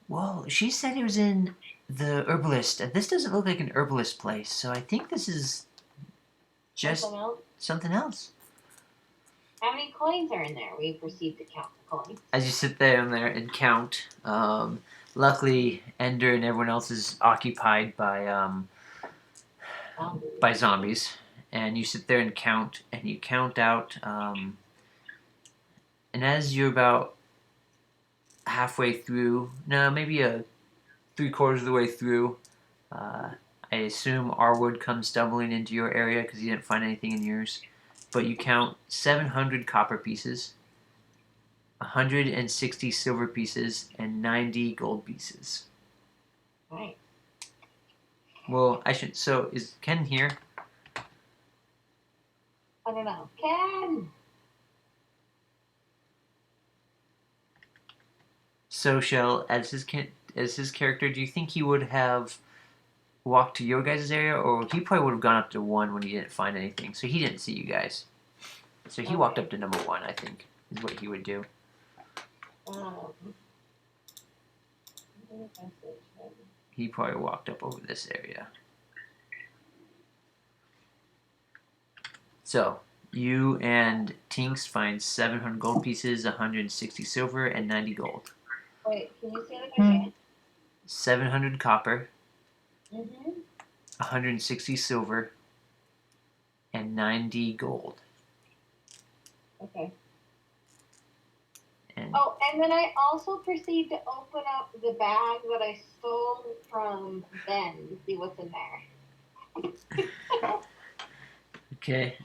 A: Well, she said it was in the herbalist, and this doesn't look like an herbalist place, so I think this is just
C: Something else?
A: something else.
C: How many coins are in there? We proceed to count the coins.
A: As you sit there and count, luckily Ender and everyone else is occupied by zombies, and you sit there and you count out, and as you're about halfway through, no, maybe a 3/4 of the way through, I assume Arwood comes stumbling into your area because he didn't find anything in yours. But you count 700 copper pieces, 160 silver pieces, and 90 gold pieces.
C: Right.
A: Well, I should. So is Ken here?
C: I don't know. Ken!
A: So Shell, as his character, do you think he would have walked to your guys' area, or he probably would have gone up to 1 when he didn't find anything? So he didn't see you guys. So he walked up to number 1, I think, is what he would do. He probably walked up over this area. So you and Tinks find 700 gold pieces, 160 silver, and 90 gold.
C: Wait, can you say that again?
A: 700 copper,
C: Mm-hmm.
A: 160 silver, and 90 gold.
C: Okay.
A: And
C: Oh, and then I also proceed to open up the bag that I stole from Ben to see what's in there.
A: okay,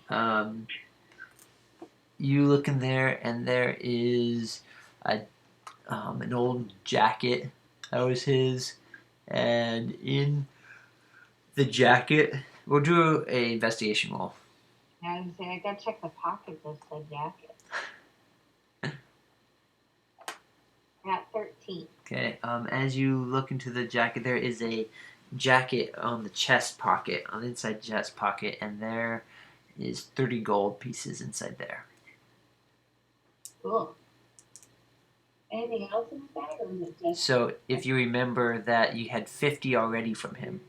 A: you look in there, and there is an old jacket that was his, and in the jacket, we'll do a investigation roll.
C: I was saying, I gotta check the pockets of the jacket. I got 13.
A: Okay, as you look into the jacket, there is a jacket on the chest pocket, on the inside chest pocket, and there is 30 gold pieces inside there.
C: Cool. Anything else in the bag, or is it just...
A: So, if you remember that you had 50 already from him.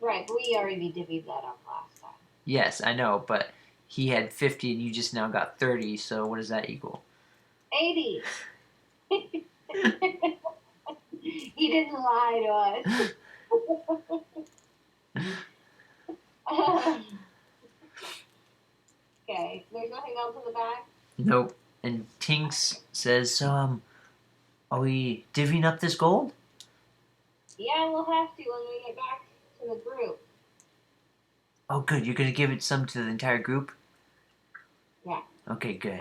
C: Right, but we already divvied that up last time.
A: Yes, I know, but he had 50 and you just now got 30, so what does that equal?
C: 80! He didn't lie to us. Okay, there's nothing else in the bag?
A: Nope. And Tinks says, so, are we divvying up this gold?
C: Yeah, we'll have to when we get back to the group.
A: Oh, good. You're going to give it some to the entire group?
C: Yeah.
A: Okay, good.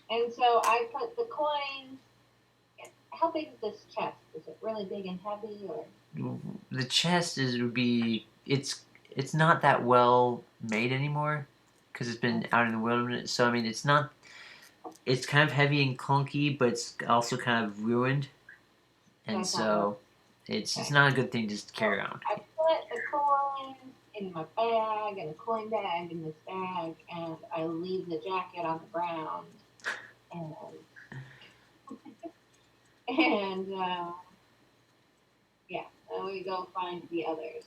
C: And so I put the coins. How big is this chest? Is it really big and heavy, or?
A: The chest it's not that well made anymore because it's been out in the wilderness. So I mean, it's kind of heavy and clunky, but it's also kind of ruined, and so it's not a good thing just to carry around.
C: I put the coins in my bag and a coin bag in this bag, and I leave the jacket on the ground. And yeah, then we go find the others.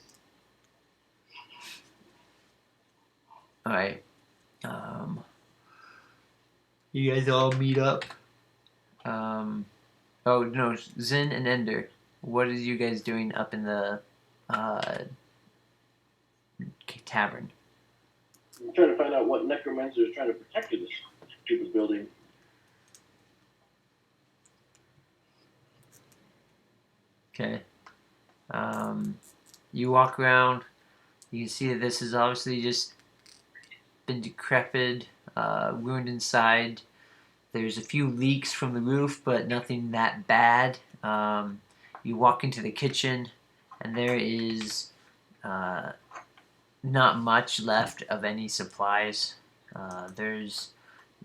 A: All right. You guys all meet up. Oh no, Zin and Ender. What are you guys doing up in the tavern?
E: I'm trying to find out what necromancer is trying to protect this stupid building.
A: Okay. You walk around. You can see that this has obviously just been decrepit, ruined inside. There's a few leaks from the roof, but nothing that bad. You walk into the kitchen, and there is not much left of any supplies. There's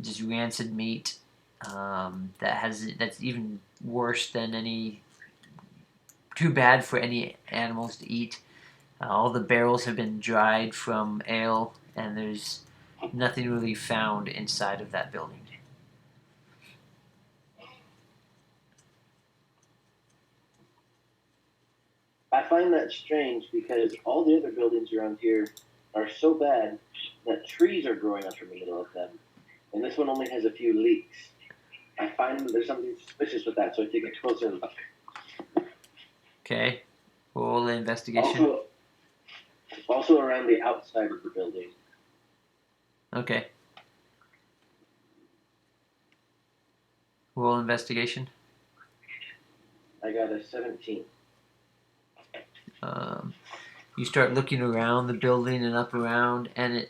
A: just rancid meat that's even worse than any. Too bad for any animals to eat. All the barrels have been dried from ale, and there's nothing really found inside of that building.
E: I find that strange because all the other buildings around here are so bad that trees are growing up from the middle of them, and this one only has a few leaks. I find that there's something suspicious with that, so I take a closer look.
A: Okay, roll the investigation.
E: Also around the outside of the building.
A: Okay. Roll investigation.
E: I got a 17.
A: You start looking around the building and up around, and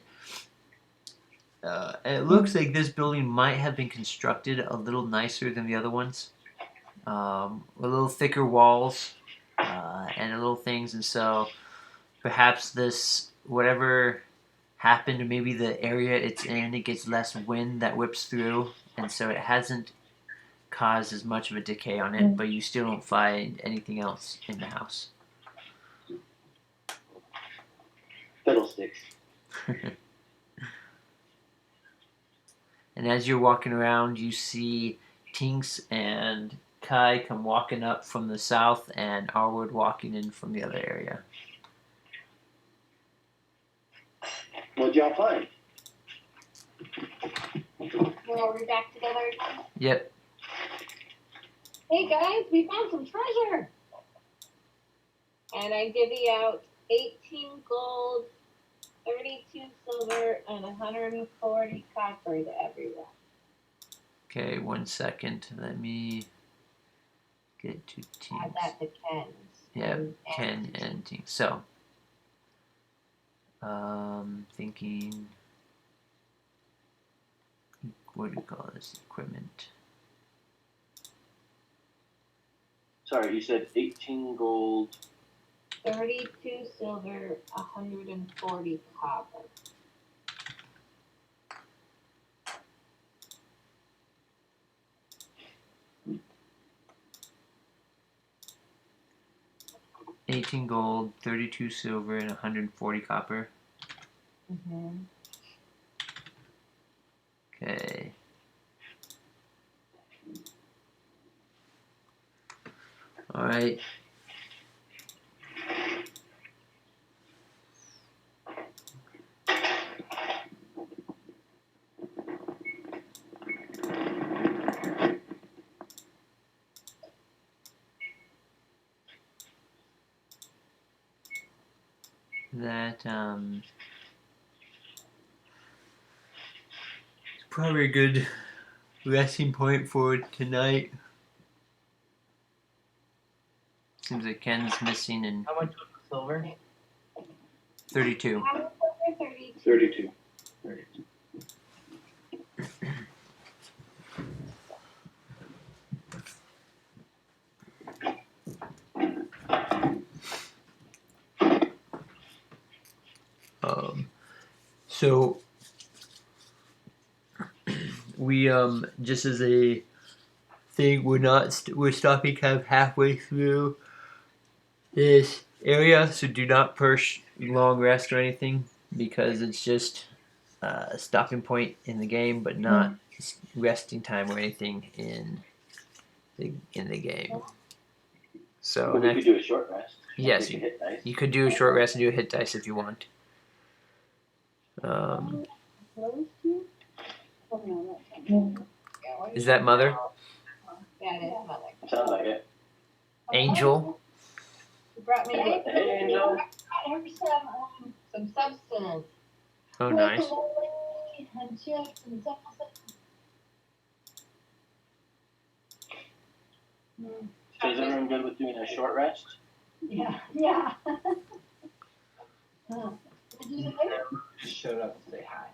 A: it looks like this building might have been constructed a little nicer than the other ones. A little thicker walls and little things, and so perhaps this, whatever happened, maybe the area it's in, it gets less wind that whips through, and so it hasn't caused as much of a decay on it, but you still don't find anything else in the house.
E: Fiddlesticks.
A: And as you're walking around, you see Tinks and Kai come walking up from the south, and Arwood walking in from the other area.
E: What'd y'all find?
C: We're back together again.
A: Yep.
C: Hey guys, we found some treasure! And I divvy out 18 gold, 32 silver, and 140 copper to everyone.
A: Okay, 1 second. Let me get to Tinks.
C: Add that to Ken's.
A: Yeah, Ken and Tinks. So, thinking, what do you call this? Equipment.
E: Sorry, you said 18 gold.
C: 32 silver, 140 copper.
A: $18 gold, 32 silver, and 140 copper.
C: Mm-hmm.
A: Okay. All right. That it's probably a good resting point for tonight. Seems like Ken's missing in
B: How much was the silver?
A: 32.
C: How much silver? 32.
E: 32.
B: 32.
A: So we just as a thing, we're stopping kind of halfway through this area, so do not push long rest or anything because it's just a stopping point in the game, but not resting time or anything in the game. So
E: But we could do a short rest.
A: yes,
E: We could hit dice.
A: you could do a short rest and do a hit dice if you want. Is that Mother?
C: Yeah, it is Mother.
E: Sounds like it.
A: Angel?
C: She brought me
E: Hey, Angel.
C: some substance.
A: Oh, nice.
C: And chips and stuff.
E: So is everyone good with doing a short rest?
C: Yeah. Yeah.
B: Just showed up to say hi.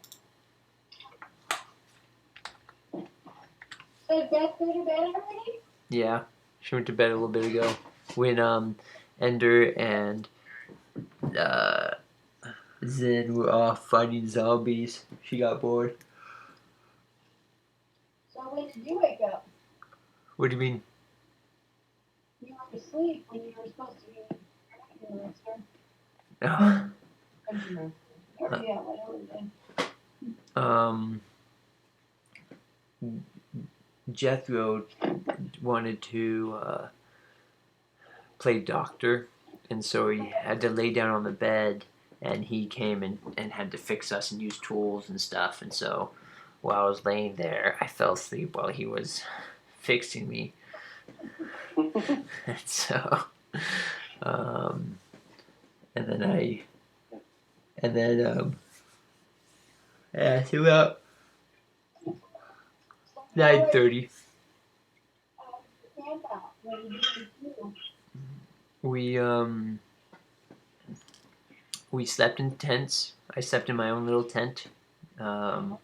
C: So Beth go to bed already?
A: Yeah, she went to bed a little bit ago. When Ender and Zen were off fighting zombies, she got bored.
C: So when did you wake up?
A: What do you mean?
C: You went to sleep when you were supposed to be.
A: Oh,
C: Yeah, whatever then.
A: Jethro wanted to play doctor, and so he had to lay down on the bed, and he came and had to fix us and use tools and stuff. And so while I was laying there, I fell asleep while he was fixing me. And so, and then I threw out 9:30.
C: What did you do?
A: We slept in tents. I slept in my own little tent. The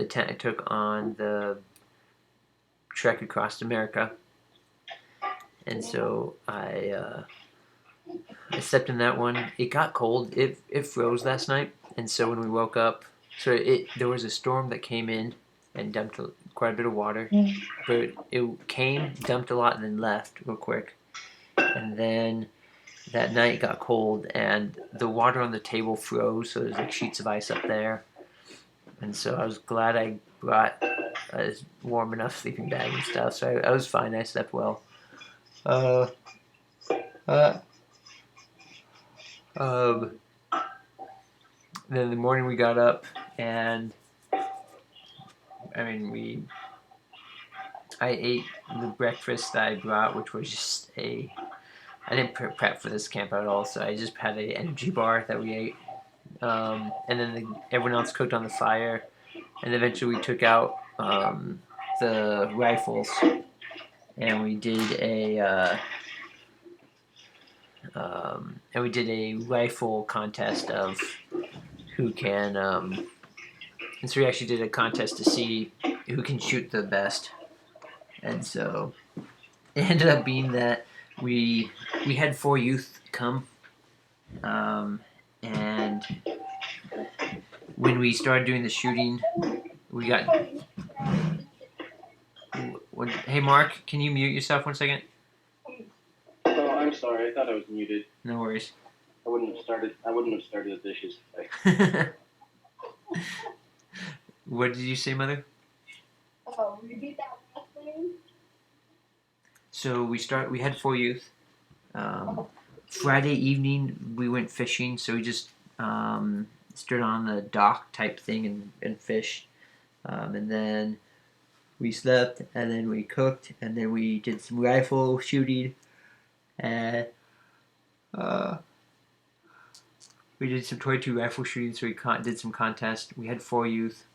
A: tent I took on the trek across America, and so I slept in that one. It got cold. It froze last night, and so when we woke up, there was a storm that came in and dumped quite a bit of water. But it came, dumped a lot, and then left real quick. And then that night it got cold, and the water on the table froze, so there's like sheets of ice up there. And so I was glad I brought a warm enough sleeping bag and stuff. So I was fine. I slept well. Then in the morning we got up, and I ate the breakfast that I brought, which was just I didn't prep for this camp at all, so I just had an energy bar that we ate. And then everyone else cooked on the fire, and eventually we took out the rifles, and we did a rifle contest of who can. And so we actually did a contest to see who can shoot the best, and so it ended up being that we had 4 youth come, and when we started doing the shooting, we got. Hey, Mark, can you mute yourself 1 second?
E: Oh, I'm sorry. I thought I was muted.
A: No worries.
E: I wouldn't have started the dishes.
A: What did you say, Mother?
C: Oh, repeat that last thing.
A: So we had 4 youth. Friday evening we went fishing, so we just stood on the dock type thing and fished. And then we slept, and then we cooked, and then we did some rifle shooting, and we did some 22 rifle shooting, so we did some contests. We had 4 youth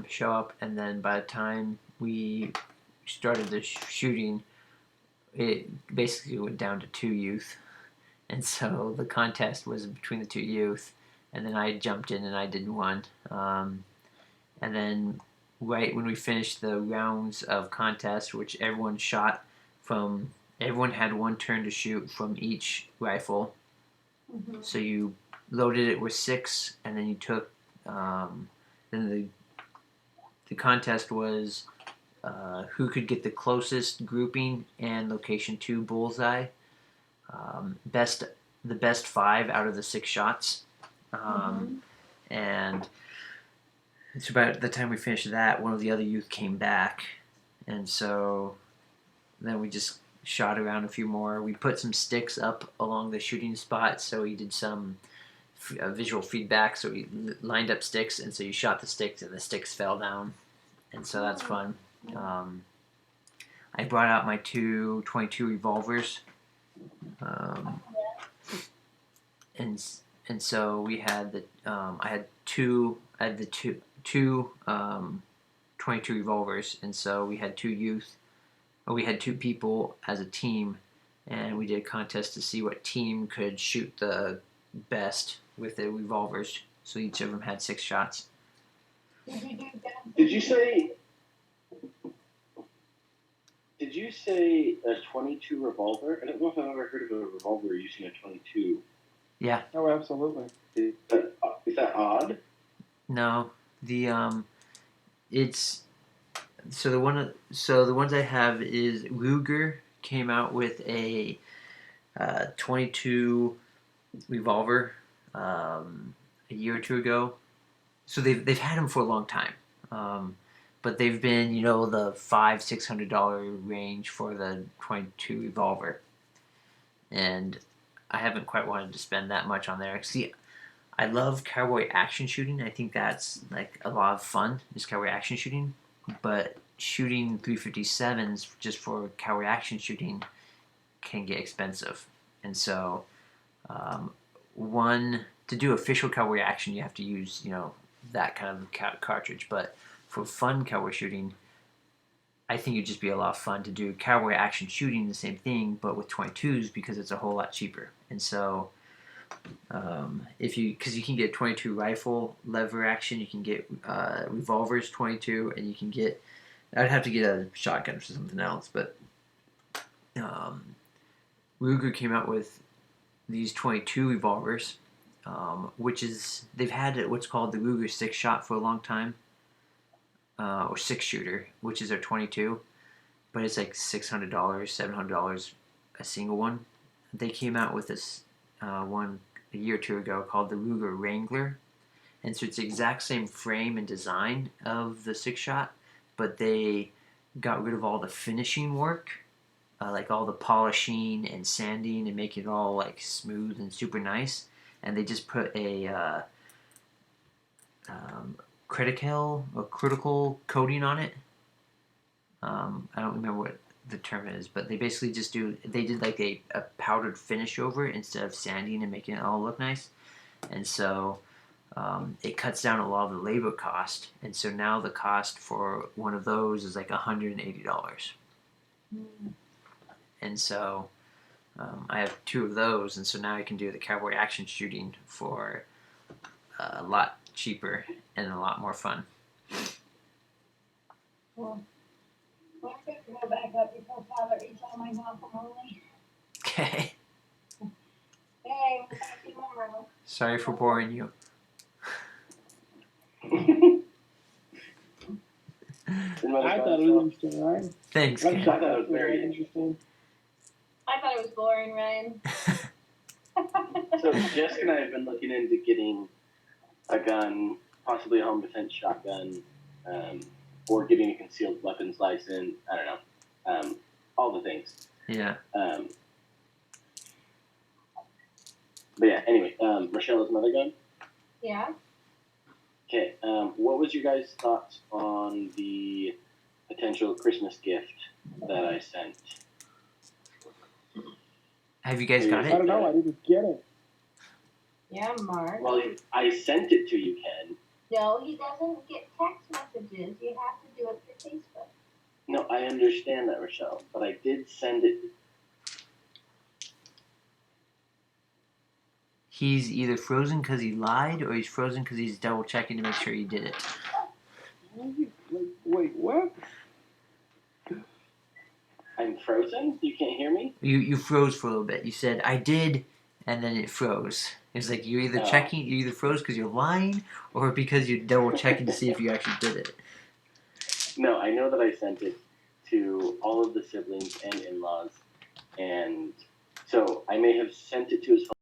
A: show up, and then by the time we started the shooting, it basically went down to 2 youth. And so the contest was between the 2 youth, and then I jumped in and I did one. And then right when we finished the rounds of contest, which everyone had 1 turn to shoot from each rifle. Mm-hmm. So you loaded it with 6, and then you took. Then the contest was who could get the closest grouping and location to bullseye. Best the best 5 out of the 6 shots. And it's about the time we finished that, one of the other youth came back, and so then we just shot around a few more. We put some sticks up along the shooting spot, so we did some visual feedback. So we lined up sticks, and so you shot the sticks, and the sticks fell down, and so that's fun. I brought out my 2.22 revolvers, and so we had the I had the two 22 revolvers, and so we had 2 youth. We had 2 people as a team, and we did a contest to see what team could shoot the best with the revolvers. So each of them had 6 shots.
E: Did you say a 22 revolver? I don't know if I've ever heard of a revolver using a 22.
A: Yeah.
F: Oh, absolutely.
E: Is that odd?
A: No, it's so the ones I have is Ruger came out with a 22 revolver a year or 2 ago. So they've had them for a long time, but they've been the $500-$600 range for the 22 revolver, and I haven't quite wanted to spend that much on there. See, I love cowboy action shooting. I think that's like a lot of fun, just cowboy action shooting. But shooting 357s just for cowboy action shooting can get expensive. And so, to do official cowboy action, you have to use that kind of cartridge. But for fun cowboy shooting, I think it'd just be a lot of fun to do cowboy action shooting, the same thing, but with 22s because it's a whole lot cheaper. And so, because you can get 22 rifle lever action, you can get revolvers 22, and you can get. I'd have to get a shotgun for something else, but Ruger came out with these 22 revolvers, which is they've had what's called the Ruger 6-shot for a long time, or 6-shooter, which is their 22, but it's like $600, $700 a single one. They came out with this one a year or 2 ago called the Ruger Wrangler, and so it's the exact same frame and design of the 6-shot, but they got rid of all the finishing work, like all the polishing and sanding and making it all like smooth and super nice, and they just put a critical coating on it. I don't remember what the term is, but they basically did like a powdered finish over it instead of sanding and making it all look nice, and so it cuts down a lot of the labor cost, and so now the cost for one of those is like $180. And so I have 2 of those, and so now I can do the cowboy action shooting for a lot cheaper and a lot more fun.
G: Well, I'm going to go back up before Father eats all my guacamole.
A: Okay.
G: Hey, we'll back tomorrow.
A: Sorry for boring you.
F: I thought it was interesting, Ryan.
A: Thanks,
F: I
A: Ken.
F: thought it was very interesting.
C: I thought it was boring, Ryan.
E: So Jessica and I have been looking into getting a gun, possibly a home defense shotgun, or getting a concealed weapons license. I don't know, all the things.
A: Yeah.
E: But yeah, anyway, Rachelle has another gun.
C: Yeah.
E: Okay, what was your guys' thoughts on the potential Christmas gift that I sent?
A: Have you guys got
F: I
A: it?
F: don't know. I didn't get it.
C: Yeah, Mark.
E: Well, I sent it to you, Ken.
C: No, he doesn't get text messages. You have to do it through Facebook.
E: No, I understand that, Rachelle, but I did send it.
A: He's either frozen because he lied, or he's frozen because he's double checking to make sure he did it.
F: Wait, what?
E: I'm frozen? You can't hear me?
A: You froze for a little bit. You said I did, and then it froze. It's like you either froze because you're lying, or because you're double checking to see if you actually did it.
E: No, I know that I sent it to all of the siblings and in-laws, and so I may have sent it to his phone.